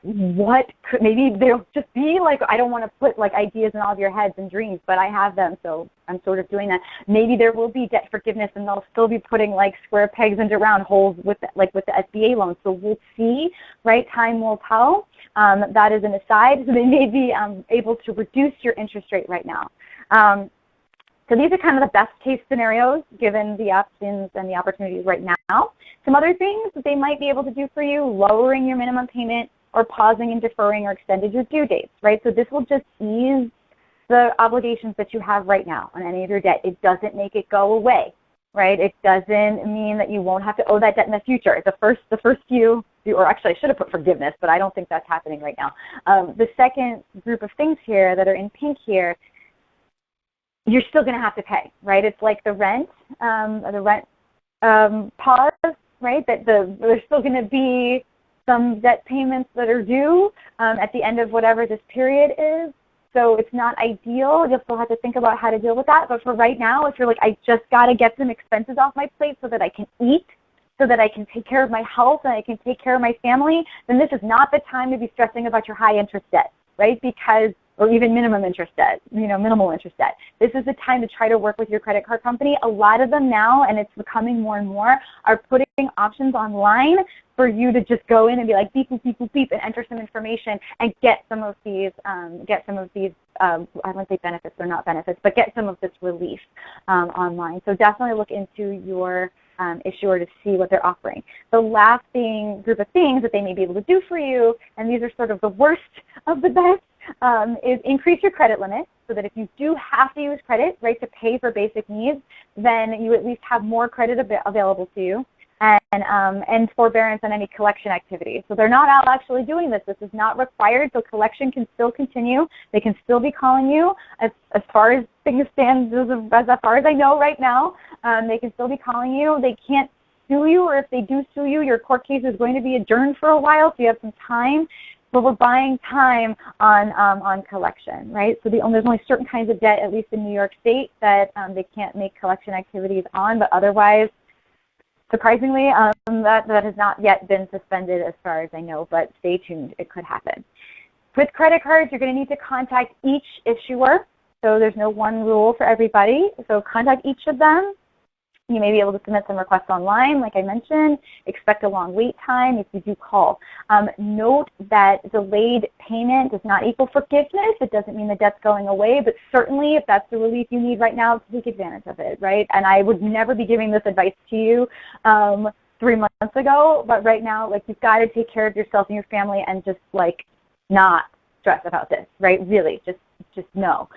what could, maybe there'll just be like, I don't want to put like ideas in all of your heads and dreams, but I have them, so I'm sort of doing that. Maybe there will be debt forgiveness and they'll still be putting like square pegs into round holes with the, like with the SBA loans. So we'll see, right? Time will tell. That is an aside. So they may be able to reduce your interest rate right now. So these are kind of the best case scenarios given the options and the opportunities right now. Some other things that they might be able to do for you, lowering your minimum payment, or pausing and deferring or extended your due dates, right? So this will just ease the obligations that you have right now on any of your debt. It doesn't make it go away, right? It doesn't mean that you won't have to owe that debt in the future. The first few, or actually I should have put forgiveness, but I don't think that's happening right now. The second group of things here that are in pink here, you're still going to have to pay, right? It's like the rent pause, right? That there's still going to be some debt payments that are due at the end of whatever this period is. So it's not ideal. You'll still have to think about how to deal with that. But for right now, if you're like, I just got to get some expenses off my plate so that I can eat, so that I can take care of my health and I can take care of my family, then this is not the time to be stressing about your high interest debt, right? Because, or even minimum interest debt, minimal interest debt. This is the time to try to work with your credit card company. A lot of them now, and it's becoming more and more, are putting options online for you to just go in and be like beep, beep, beep, beep, beep, and enter some information and get some of these, I won't say benefits, they're not benefits, but get some of this relief online. So definitely look into your issuer to see what they're offering. The last group of things that they may be able to do for you, and these are sort of the worst of the best, is increase your credit limit so that if you do have to use credit, right, to pay for basic needs, then you at least have more credit available to you. And forbearance on any collection activities. So they're not out actually doing this. This is not required, so collection can still continue. They can still be calling you as far as things stand, as far as I know right now. They can still be calling you. They can't sue you, or if they do sue you, your court case is going to be adjourned for a while, so you have some time. But we're buying time on collection, right? So there's only certain kinds of debt, at least in New York State, that they can't make collection activities on, but otherwise, surprisingly, that has not yet been suspended as far as I know, but stay tuned. It could happen. With credit cards, you're going to need to contact each issuer. So there's no one rule for everybody. So contact each of them. You may be able to submit some requests online, like I mentioned. Expect a long wait time if you do call. Note that delayed payment does not equal forgiveness. It doesn't mean the debt's going away, but certainly if that's the relief you need right now, take advantage of it, right? And I would never be giving this advice to you 3 months ago, but right now, like, you've got to take care of yourself and your family and just, like, not stress about this, right? Really, just no.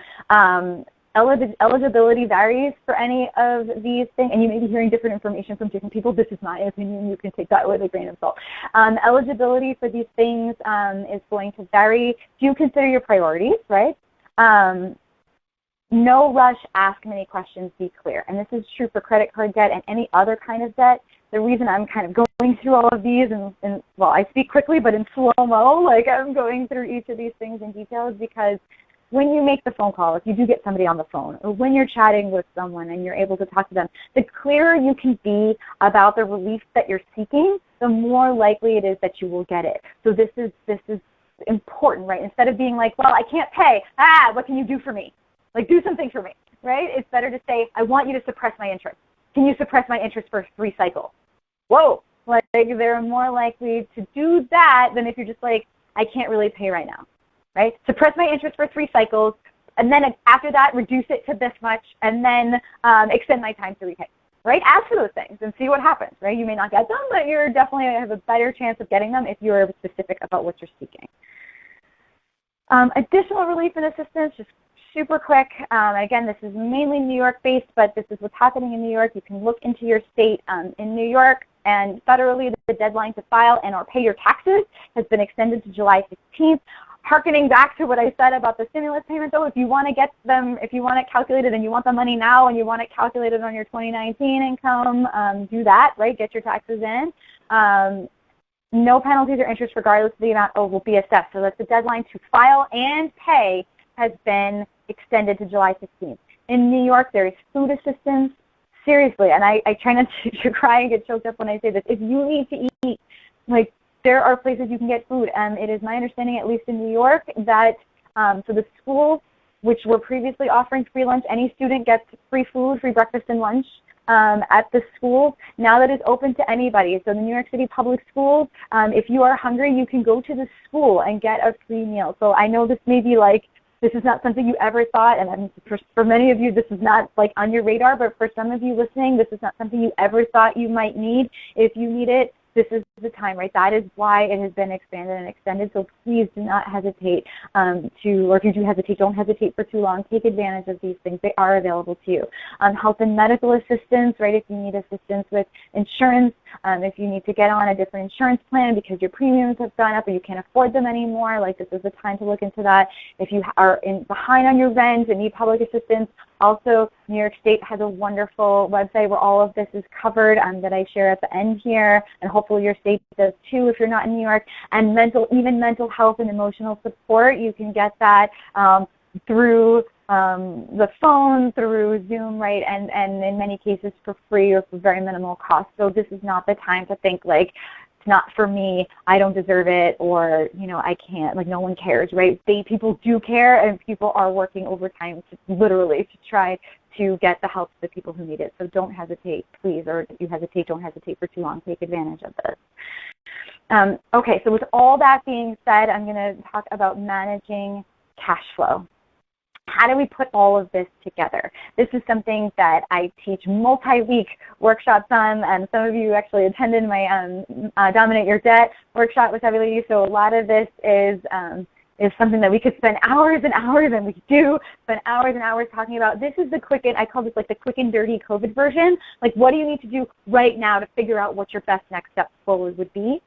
Eligibility varies for any of these things, and you may be hearing different information from different people. This is my opinion. You can take that with a grain of salt. Eligibility for these things is going to vary. Do consider your priorities, right? No rush, ask many questions, be clear. And this is true for credit card debt and any other kind of debt. The reason I'm kind of going through all of these, and well, I speak quickly, but in slow-mo, like I'm going through each of these things in detail, is because when you make the phone call, if you do get somebody on the phone, or when you're chatting with someone and you're able to talk to them, the clearer you can be about the relief that you're seeking, the more likely it is that you will get it. So this is important, right? Instead of being like, well, I can't pay. What can you do for me? Like, do something for me, right? It's better to say, I want you to suppress my interest. Can you suppress my interest for 3 cycles? Whoa! Like, they're more likely to do that than if you're just like, I can't really pay right now. Right? Suppress my interest for 3 cycles, and then after that, reduce it to this much, and then extend my time to repay. Right? Ask for those things and see what happens. Right? You may not get them, but you're definitely have a better chance of getting them if you're specific about what you're seeking. Additional relief and assistance, just super quick. Again, this is mainly New York-based, but this is what's happening in New York. You can look into your state in New York, and federally, the deadline to file and/or pay your taxes has been extended to July 16th. Harkening back to what I said about the stimulus payment, though, if you want to get them, if you want it calculated and you want the money now and you want it calculated on your 2019 income, do that, right? Get your taxes in. No penalties or interest regardless of the amount owed will be assessed. So that's the deadline to file and pay has been extended to July 16th. In New York, there is food assistance. Seriously, and I try not to cry and get choked up when I say this. If you need to eat, like, there are places you can get food, and it is my understanding, at least in New York, that so the schools, which were previously offering free lunch, any student gets free food, free breakfast and lunch at the school. Now that it's open to anybody. So the New York City public schools, if you are hungry, you can go to the school and get a free meal. So I know this may be like, this is not something you ever thought, and for many of you, this is not like on your radar, but for some of you listening, this is not something you ever thought you might need. If you need it, this is the time, right? That is why it has been expanded and extended. So please do not hesitate or if you do hesitate, don't hesitate for too long. Take advantage of these things. They are available to you. Health and medical assistance, right? If you need assistance with insurance, if you need to get on a different insurance plan because your premiums have gone up or you can't afford them anymore, like, this is the time to look into that. If you are behind on your rent and need public assistance, also New York State has a wonderful website where all of this is covered that I share at the end here, and hopefully your state does too if you're not in New York. And even mental health and emotional support, you can get that through the phone, through Zoom, right, and in many cases for free or for very minimal cost. So this is not the time to think like, it's not for me, I don't deserve it, or, you know, I can't, like, no one cares, right? People do care, and people are working overtime literally to try to get the help to the people who need it. So don't hesitate, please, or if you hesitate, don't hesitate for too long. Take advantage of this. Okay, so with all that being said, I'm going to talk about managing cash flow. How do we put all of this together? This is something that I teach multi-week workshops on, and some of you actually attended my Dominate Your Debt workshop with every lady, so a lot of this is something that we could spend hours and hours, and we do spend hours and hours talking about. This is the quick and, I call this like the quick and dirty COVID version. Like, what do you need to do right now to figure out what your best next step forward would be?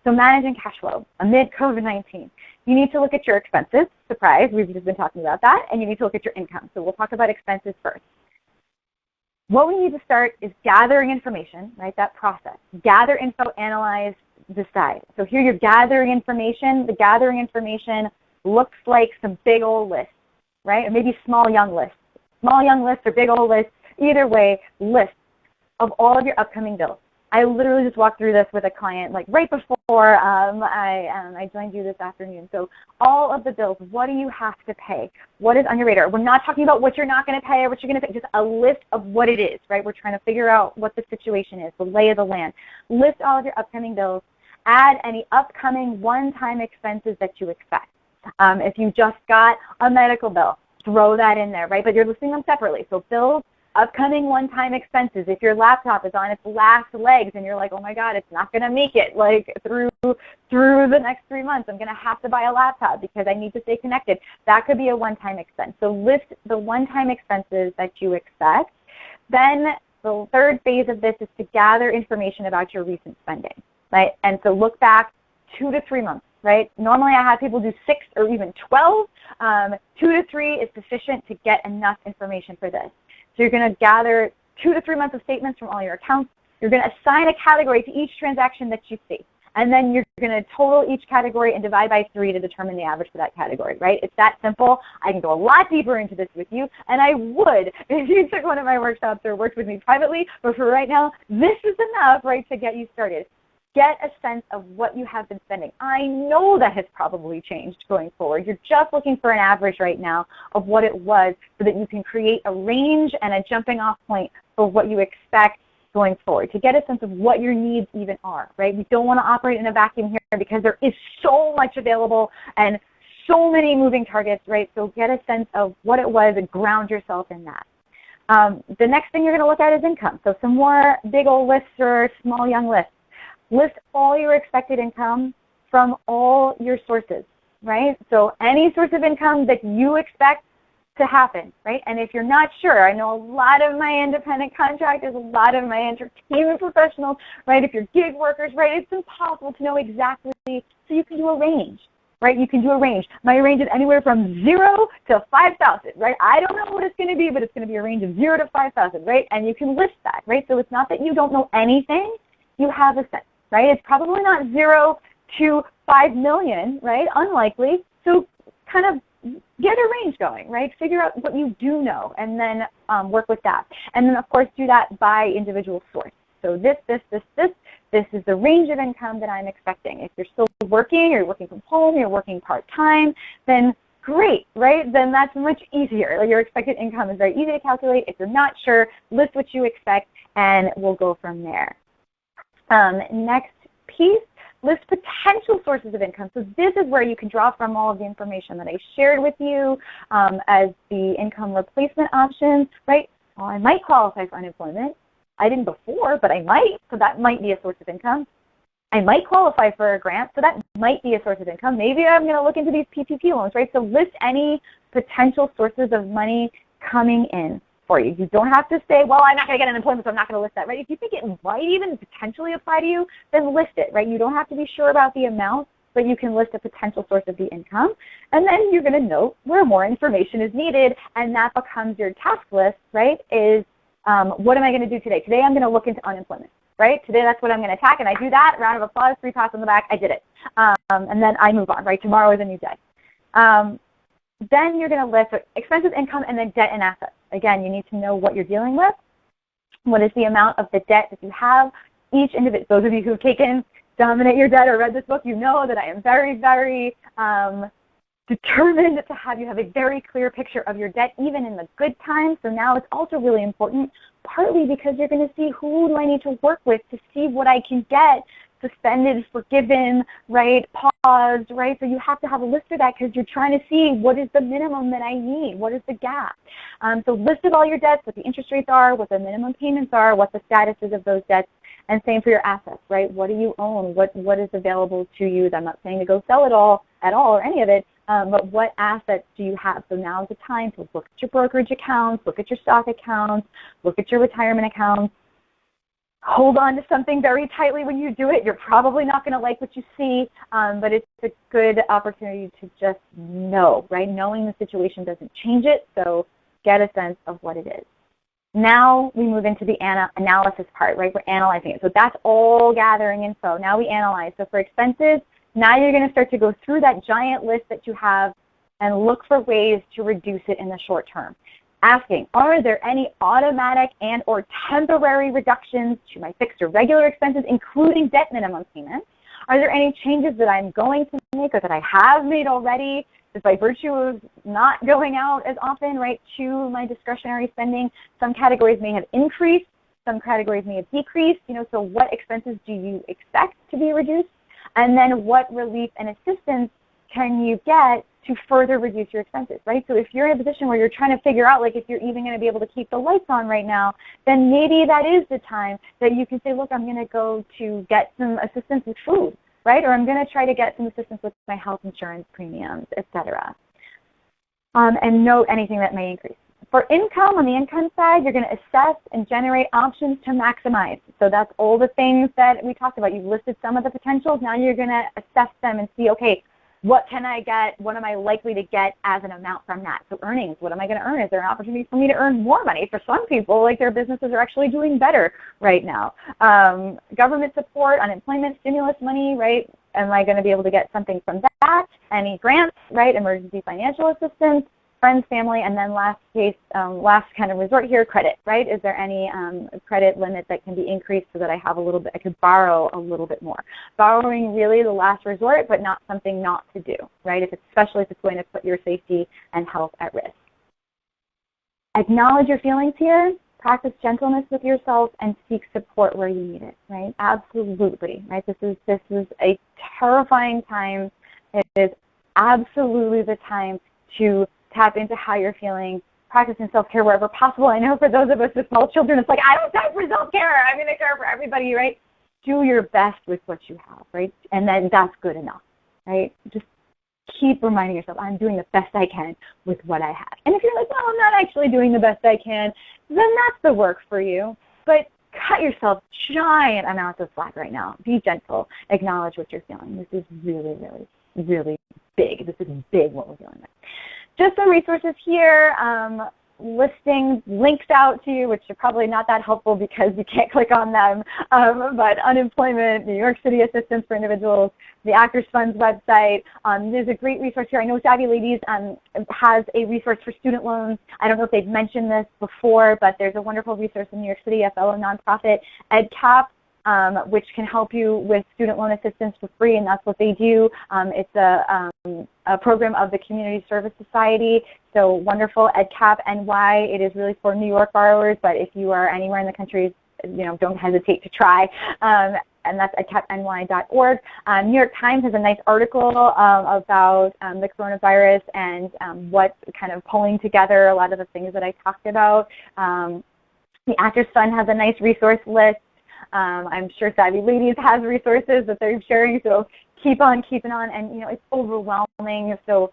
So managing cash flow amid COVID-19. You need to look at your expenses. Surprise, we've just been talking about that. And you need to look at your income. So we'll talk about expenses first. What we need to start is gathering information, right, that process. Gather info, analyze, decide. So here you're gathering information. The gathering information looks like some big old lists, right, or maybe small young lists. Small young lists or big old lists, either way, lists of all of your upcoming bills. I literally just walked through this with a client like right before I joined you this afternoon. So all of the bills, what do you have to pay? What is on your radar? We're not talking about what you're not going to pay or what you're going to pay, just a list of what it is, right? We're trying to figure out what the situation is, the lay of the land. List all of your upcoming bills. Add any upcoming one-time expenses that you expect. If you just got a medical bill, throw that in there, right? But you're listing them separately. So bills, upcoming one-time expenses. If your laptop is on its last legs and you're like, oh my God, it's not going to make it like through the next 3 months. I'm going to have to buy a laptop because I need to stay connected. That could be a one-time expense. So list the one-time expenses that you expect. Then the third phase of this is to gather information about your recent spending, right? And so look back 2 to 3 months, right? Normally I have people do 6 or even 12. 2 to 3 is sufficient to get enough information for this. So you're going to gather 2 to 3 months of statements from all your accounts. You're going to assign a category to each transaction that you see. And then you're going to total each category and divide by 3 to determine the average for that category, right? It's that simple. I can go a lot deeper into this with you, and I would if you took one of my workshops or worked with me privately. But for right now, this is enough, right, to get you started. Get a sense of what you have been spending. I know that has probably changed going forward. You're just looking for an average right now of what it was so that you can create a range and a jumping off point for what you expect going forward, to get a sense of what your needs even are, right? We don't want to operate in a vacuum here because there is so much available and so many moving targets, right? So get a sense of what it was and ground yourself in that. The next thing you're going to look at is income. So some more big old lists or small young lists. List all your expected income from all your sources, right? So any source of income that you expect to happen, right? And if you're not sure, I know a lot of my independent contractors, a lot of my entertainment professionals, right? If you're gig workers, right? It's impossible to know exactly, so you can do a range, right? You can do a range. My range is anywhere from 0 to 5,000, right? I don't know what it's going to be, but it's going to be a range of 0 to 5,000, right? And you can list that, right? So it's not that you don't know anything, you have a sense. Right? It's probably not 0 to 5 million, right? Unlikely. So kind of get a range going, right? Figure out what you do know and then work with that. And then, of course, do that by individual source. So this is the range of income that I'm expecting. If you're still working, you're working from home, you're working part-time, then great, right? Then that's much easier. Your expected income is very easy to calculate. If you're not sure, list what you expect, and we'll go from there. Next piece, list potential sources of income. So this is where you can draw from all of the information that I shared with you as the income replacement options, right? Well, I might qualify for unemployment. I didn't before, but I might, so that might be a source of income. I might qualify for a grant, so that might be a source of income. Maybe I'm going to look into these PPP loans, right? So list any potential sources of money coming in for you. You don't have to say, well, I'm not going to get unemployment, so I'm not going to list that, right? If you think it might even potentially apply to you, then list it, right? You don't have to be sure about the amount, but you can list a potential source of the income. And then you're going to note where more information is needed, and that becomes your task list, right, is what am I going to do today? Today I'm going to look into unemployment, right? Today that's what I'm going to attack, and I do that, round of applause, 3 pats on the back, I did it. And then I move on, right? Tomorrow is a new day. Then you're going to list expenses, income, and then debt and assets. Again, you need to know what you're dealing with. What is the amount of the debt that you have? Each individual, those of you who've taken Dominate Your Debt or read this book, you know that I am very, very determined to have you have a very clear picture of your debt, even in the good times. So now it's also really important, partly because you're going to see who do I need to work with to see what I can get suspended, forgiven, right, paused, right? So you have to have a list of that because you're trying to see what is the minimum that I need, what is the gap. So list of all your debts, what the interest rates are, what the minimum payments are, what the status is of those debts, and same for your assets, right? What do you own? What is available to you? I'm not saying to go sell it all at all or any of it, but what assets do you have? So now is the time to look at your brokerage accounts, look at your stock accounts, look at your retirement accounts. Hold on to something very tightly when you do it. You're probably not going to like what you see, but it's a good opportunity to just know, right? Knowing the situation doesn't change it, so get a sense of what it is. Now we move into the analysis part, right? We're analyzing it. So that's all gathering info. Now we analyze. So for expenses, now you're going to start to go through that giant list that you have and look for ways to reduce it in the short term. asking, are there any automatic and or temporary reductions to my fixed or regular expenses, including debt minimum payments? Are there any changes that I'm going to make or that I have made already just by virtue of not going out as often, right, to my discretionary spending? Some categories may have increased, some categories may have decreased, so what expenses do you expect to be reduced? And then what relief and assistance can you get to further reduce your expenses, right? So if you're in a position where you're trying to figure out like if you're even going to be able to keep the lights on right now, then maybe that is the time that you can say, look, I'm going to go to get some assistance with food, right? Or I'm going to try to get some assistance with my health insurance premiums, etc. And note anything that may increase. For income, on the income side, you're going to assess and generate options to maximize. So that's all the things that we talked about. You've listed some of the potentials. Now you're going to assess them and see, okay, what can I get? What am I likely to get as an amount from that? So earnings, what am I going to earn? Is there an opportunity for me to earn more money? For some people, like their businesses are actually doing better right now. Government support, unemployment, stimulus money, right? Am I going to be able to get something from that? Any grants, right? Emergency financial assistance, friends, family, and then last kind of resort here, credit, right? Is there any credit limit that can be increased so that I have a little bit, I could borrow a little bit more? Borrowing really the last resort, but not something not to do, right? Especially if it's going to put your safety and health at risk. Acknowledge your feelings here. Practice gentleness with yourself and seek support where you need it, right? Absolutely, right? This is a terrifying time. It is absolutely the time to tap into how you're feeling, practicing self-care wherever possible. I know for those of us with small children, it's like, I don't have time for self-care. I'm going to care for everybody, right? Do your best with what you have, right? And then that's good enough, right? Just keep reminding yourself, I'm doing the best I can with what I have. And if you're like, well, I'm not actually doing the best I can, then that's the work for you. But cut yourself giant amounts of slack right now. Be gentle. Acknowledge what you're feeling. This is really, really, really big. This is big what we're dealing with. Just some resources here, listing links out to you, which are probably not that helpful because you can't click on them, but unemployment, New York City assistance for individuals, the Actors Fund's website. There's a great resource here. I know Savvy Ladies has a resource for student loans. I don't know if they've mentioned this before, but there's a wonderful resource in New York City, a fellow nonprofit, EdCap, which can help you with student loan assistance for free, and that's what they do. It's a program of the Community Service Society, so wonderful, EdCap NY. It is really for New York borrowers, but if you are anywhere in the country, don't hesitate to try. And that's edcapny.org. New York Times has a nice article about the coronavirus and what kind of pulling together a lot of the things that I talked about. The Actors Fund has a nice resource list. I'm sure Savvy Ladies has resources that they're sharing, so keep on keeping on. And, it's overwhelming, so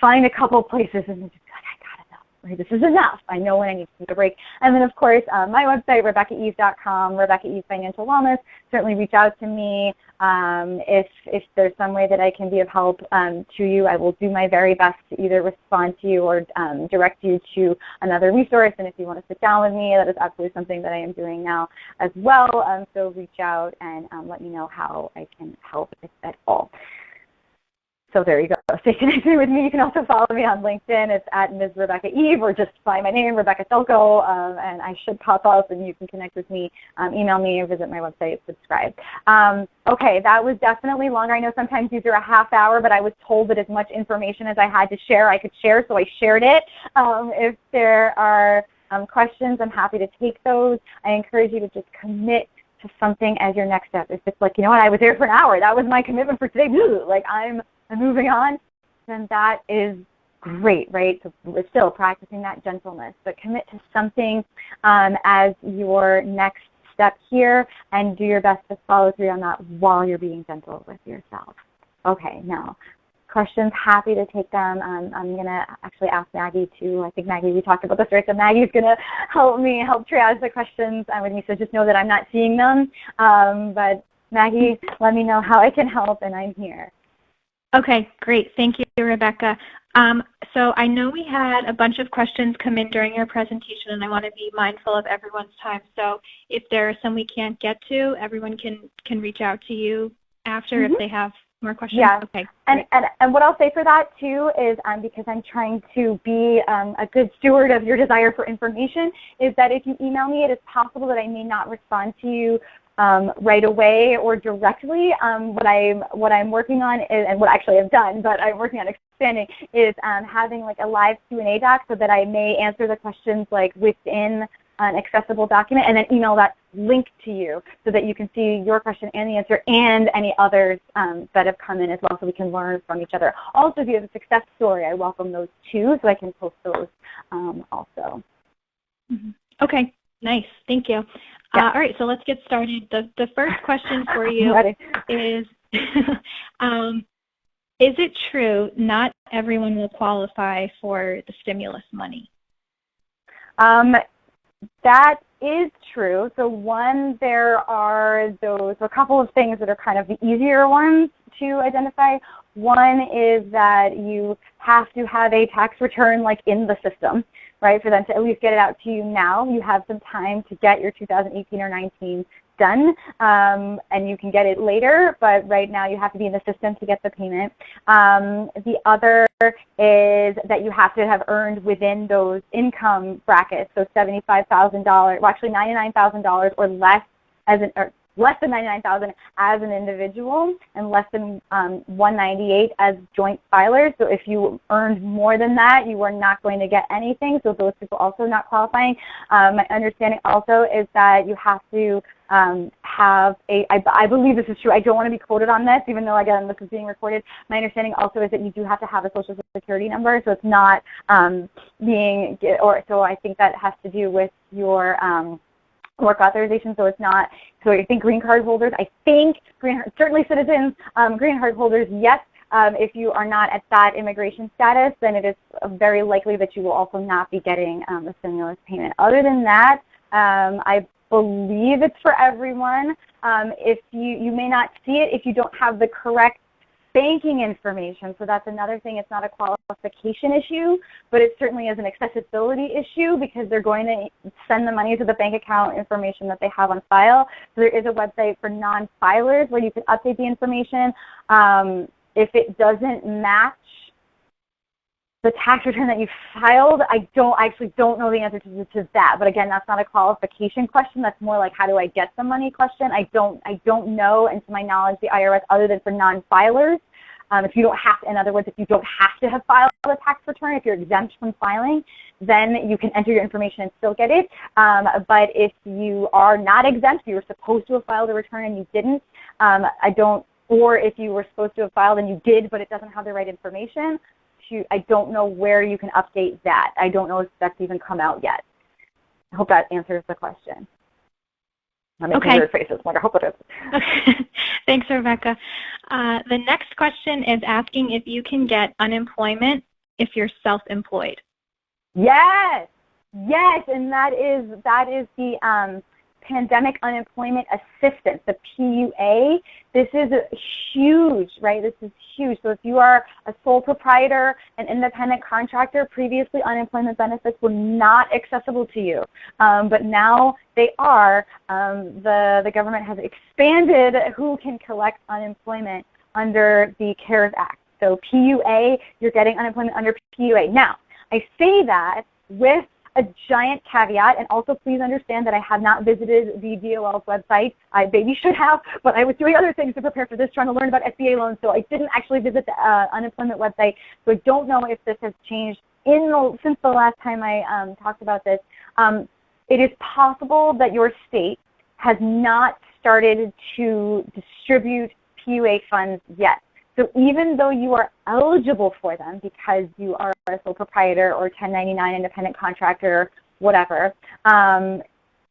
find a couple places and just like, I got enough, right? This is enough. I know when I need to take a break. And then, of course, my website, RebeccaEve.com, Rebecca Eve Financial Wellness. Certainly reach out to me. If there's some way that I can be of help to you, I will do my very best to either respond to you or direct you to another resource. And if you want to sit down with me, that is absolutely something that I am doing now as well. So reach out and let me know how I can help, if at all. So there you go. Stay connected with me. You can also follow me on LinkedIn. It's at Ms. Rebecca Eve, or just find my name, Rebecca Selkowe, and I should pop up and you can connect with me, email me, or visit my website, subscribe. Okay, that was definitely longer. I know sometimes these are a half hour, but I was told that as much information as I had to share, I could share, so I shared it. If there are questions, I'm happy to take those. I encourage you to just commit to something as your next step. If it's like, I was there for an hour, that was my commitment for today, like I'm moving on, then that is great, right? So we're still practicing that gentleness, but commit to something as your next step here and do your best to follow through on that while you're being gentle with yourself. Okay, now questions, happy to take them. I'm going to actually ask Maggie too. I think Maggie, we talked about this, right? So Maggie's going to help triage the questions with me, so just know that I'm not seeing them. But Maggie, let me know how I can help, and I'm here. Okay, great. Thank you, Rebecca. So I know we had a bunch of questions come in during your presentation, and I want to be mindful of everyone's time. So if there are some we can't get to, everyone can reach out to you after if they have more questions? Yeah. Okay. And what I'll say for that too is because I'm trying to be a good steward of your desire for information, is that if you email me, it is possible that I may not respond to you right away or directly. What I'm working on is, and what actually I've done, but I'm working on expanding, is having like a live Q&A doc so that I may answer the questions like within an accessible document and then email that link to you so that you can see your question and the answer and any others that have come in as well, so we can learn from each other. Also, if you have a success story, I welcome those too, so I can post those also. Mm-hmm. Okay, nice. Thank you. Yeah. All right, so let's get started. The first question for you is, is it true not everyone will qualify for the stimulus money? That is true. So one, there are a couple of things that are kind of the easier ones to identify. One is that you have to have a tax return like in the system, right, for them to at least get it out to you now. You have some time to get your 2018 or 19 done, and you can get it later, but right now you have to be in the system to get the payment. The other is that you have to have earned within those income brackets, so $75,000, well actually $99,000 or less as an, or less than $99,000 as an individual and less than $198,000 as joint filers. So if you earned more than that, you are not going to get anything. So those people also not qualifying. My understanding also is that you have to have a, I believe this is true, I don't want to be quoted on this, even though again this is being recorded. My understanding also is that you do have to have a social security number, so it's not being, or so I think that has to do with your work authorization, so it's not, so I think green card holders, certainly citizens, green card holders, yes. If you are not at that immigration status, then it is very likely that you will also not be getting a stimulus payment. Other than that, I believe it's for everyone. If you may not see it if you don't have the correct banking information, so that's another thing. It's not a qualification issue, but it certainly is an accessibility issue because they're going to send the money to the bank account information that they have on file. So there is a website for non-filers where you can update the information. If it doesn't match the tax return that you filed, I actually don't know the answer to that. But again, that's not a qualification question. That's more like, how do I get the money question. I don't know, and to my knowledge, the IRS, other than for non-filers, if you don't have to, in other words, if you don't have to have filed a tax return, if you're exempt from filing, then you can enter your information and still get it. But if you are not exempt, you were supposed to have filed a return and you didn't, or if you were supposed to have filed and you did, but it doesn't have the right information, I don't know where you can update that. I don't know if that's even come out yet. I hope that answers the question. I'm making weird faces. I hope it is. Thanks, Rebecca. The next question is asking if you can get unemployment if you're self-employed. Yes, and that is the Pandemic Unemployment Assistance, the PUA. This is huge, right? This is huge. So if you are a sole proprietor, an independent contractor, previously unemployment benefits were not accessible to you, but now they are. The government has expanded who can collect unemployment under the CARES Act. So PUA, you're getting unemployment under PUA. Now, I say that with a giant caveat, and also please understand that I have not visited the DOL's website. I maybe should have, but I was doing other things to prepare for this, trying to learn about SBA loans, so I didn't actually visit the unemployment website. So I don't know if this has changed since the last time I talked about this. It is possible that your state has not started to distribute PUA funds yet. So even though you are eligible for them because you are a sole proprietor or 1099 independent contractor, whatever,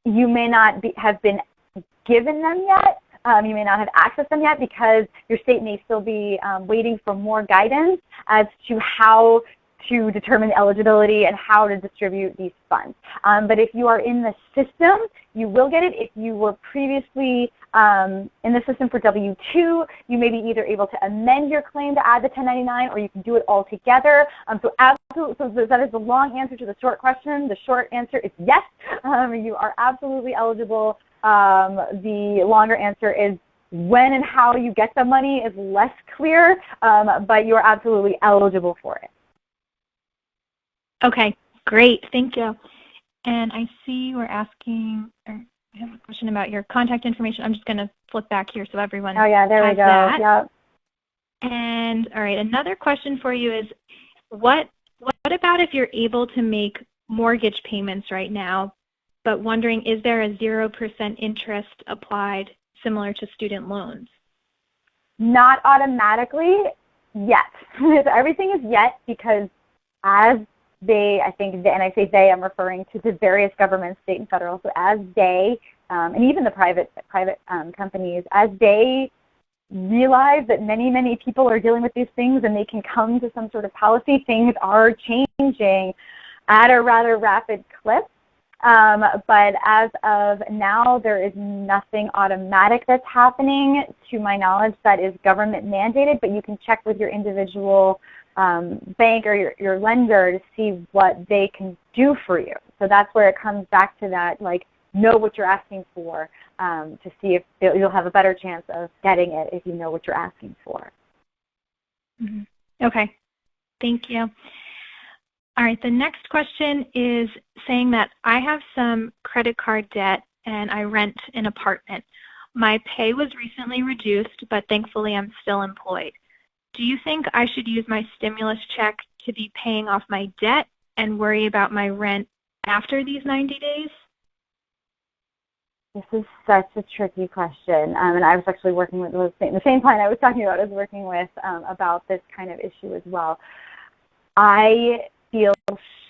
you may not have been given them yet. You may not have accessed them yet because your state may still be waiting for more guidance as to how to determine eligibility and how to distribute these funds. But if you are in the system, you will get it. If you were previously in the system for W-2, you may be either able to amend your claim to add the 1099 or you can do it all together. So that is the long answer to the short question. The short answer is yes, you are absolutely eligible. The longer answer is when and how you get the money is less clear, but you're absolutely eligible for it. Okay, great. Thank you. And I see we're asking, or I have a question about your contact information. I'm just going to flip back here so everyone Oh, yeah, there we go. that. Yep. And all right, another question for you is, what about if you're able to make mortgage payments right now, but wondering, is there a 0% interest applied similar to student loans? Not automatically yet. Everything is yet because as they, I think, and I say they, I'm referring to the various governments, state and federal, so as they, and even the private companies, as they realize that many people are dealing with these things and they can come to some sort of policy, things are changing at a rather rapid clip. But as of now, there is nothing automatic that's happening, to my knowledge, that is government mandated, but you can check with your individual bank or your lender to see what they can do for you. So that's where it comes back to that, like, know what you're asking for, to see if you'll have a better chance of getting it if you know what you're asking for. Mm-hmm. Okay, thank you. All right, the next question is saying that I have some credit card debt and I rent an apartment. My pay was recently reduced, but thankfully I'm still employed. Do you think I should use my stimulus check to be paying off my debt and worry about my rent after these 90 days? This is such a tricky question, and I was actually working with the same client I was talking about. I was working with about this kind of issue as well. I feel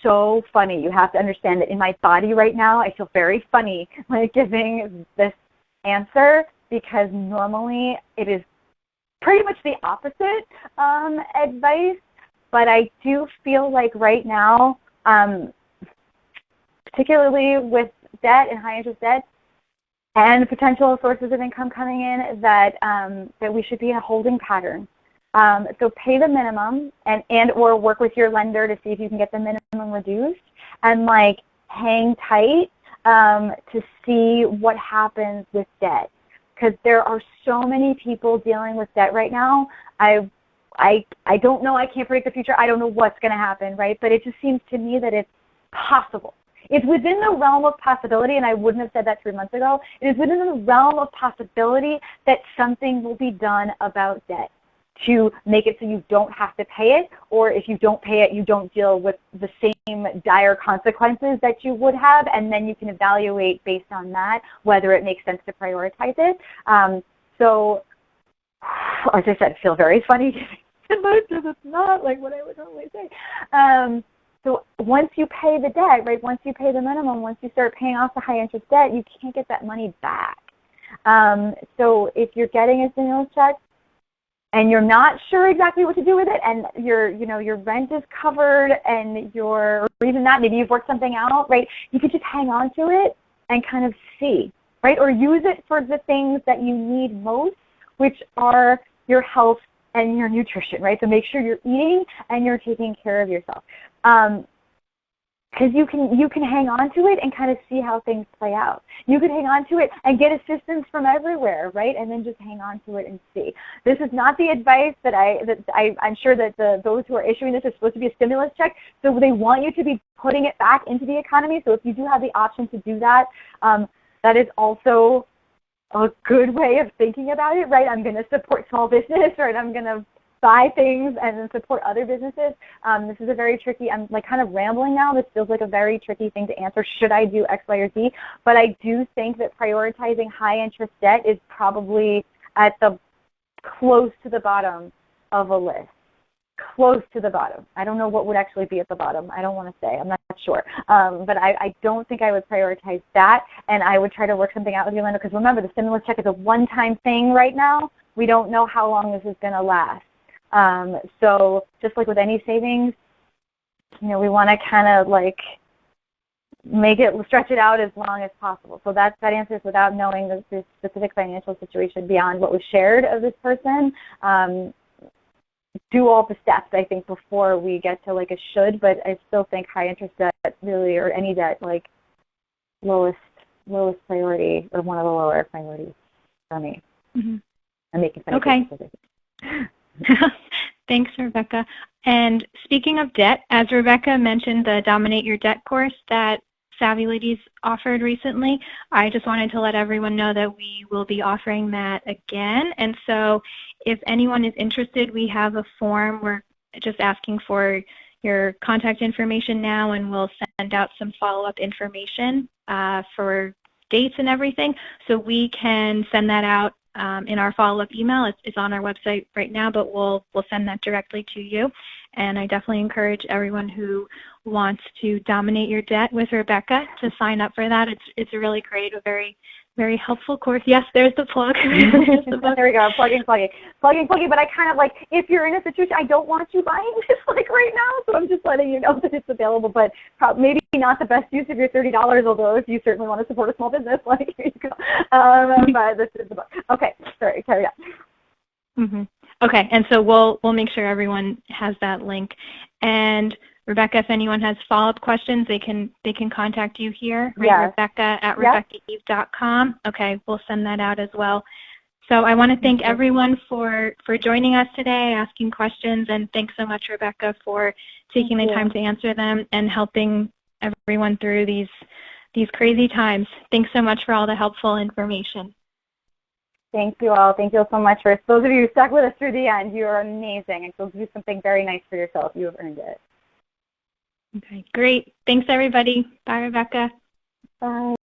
so funny. You have to understand that in my body right now, I feel very funny like giving this answer, because normally it is pretty much the opposite advice. But I do feel like right now, particularly with debt and high interest debt, and potential sources of income coming in, that that we should be in a holding pattern. So pay the minimum and or work with your lender to see if you can get the minimum reduced, and like hang tight to see what happens with debt, because there are so many people dealing with debt right now. I don't know. I can't predict the future. I don't know what's going to happen, right? But it just seems to me that it's possible. It's within the realm of possibility, and I wouldn't have said that 3 months ago. It is within the realm of possibility that something will be done about debt to make it so you don't have to pay it, or if you don't pay it, you don't deal with the same dire consequences that you would have, and then you can evaluate based on that whether it makes sense to prioritize it. So, as I said, I feel very funny because it's not like what I would normally say. So once you pay the debt, right, once you pay the minimum, once you start paying off the high interest debt, you can't get that money back. So if you're getting a stimulus check and you're not sure exactly what to do with it, and your rent is covered, and or even that, maybe you've worked something out, right, you could just hang on to it and kind of see, right, or use it for the things that you need most, which are your health and your nutrition, right? So make sure you're eating and you're taking care of yourself. Because you can hang on to it and kind of see how things play out. You could hang on to it and get assistance from everywhere, right? And then just hang on to it and see. This is not the advice that I'm sure that those who are issuing this is supposed to be a stimulus check. So they want you to be putting it back into the economy. So if you do have the option to do that, that is also a good way of thinking about it, right? I'm going to support small business, right? I'm going to buy things and then support other businesses. This is a very tricky, I'm like kind of rambling now. This feels like a very tricky thing to answer. Should I do X, Y, or Z? But I do think that prioritizing high interest debt is probably at the close to the bottom of a list. Close to the bottom. I don't know what would actually be at the bottom. I don't want to say. I'm not sure. But I don't think I would prioritize that, and I would try to work something out with your lender, because remember, the stimulus check is a one-time thing right now. We don't know how long this is going to last. So just like with any savings, we want to kind of like stretch it out as long as possible. So that answer is without knowing the specific financial situation beyond what was shared of this person. Do all the steps, I think, before we get to like a should, but I still think high interest debt really, or any debt, like lowest priority, or one of the lower priorities for me. Mm-hmm. I'm making fun Okay. of people. Thanks, Rebecca. And speaking of debt, as Rebecca mentioned, the Dominate Your Debt course that Savvy Ladies offered recently, I just wanted to let everyone know that we will be offering that again. And so if anyone is interested, we have a form. We're just asking for your contact information now, and we'll send out some follow-up information for dates and everything. So we can send that out in our follow-up email. It's on our website right now, but we'll send that directly to you. And I definitely encourage everyone who wants to dominate your debt with Rebecca to sign up for that. It's a really great, a very, very helpful course. Yes, there's the plug. There we go, plugging. But I kind of like, if you're in a situation, I don't want you buying this like right now, so I'm just letting you know that it's available, but maybe not the best use of your $30, although if you certainly want to support a small business, like, here you go. But this is the book. Okay, sorry, carry on. Mm-hmm. Okay, and so we'll make sure everyone has that link. And Rebecca, if anyone has follow-up questions, they can contact you here, right? Yeah. Rebecca at RebeccaEve.com. Okay, we'll send that out as well. So I want to thank everyone for joining us today, asking questions, and thanks so much, Rebecca, for taking the time to answer them and helping everyone through these crazy times. Thanks so much for all the helpful information. Thank you all. Thank you all so much. For those of you who stuck with us through the end, you are amazing, and you'll do something very nice for yourself. You have earned it. Okay, great. Thanks, everybody. Bye, Rebecca. Bye.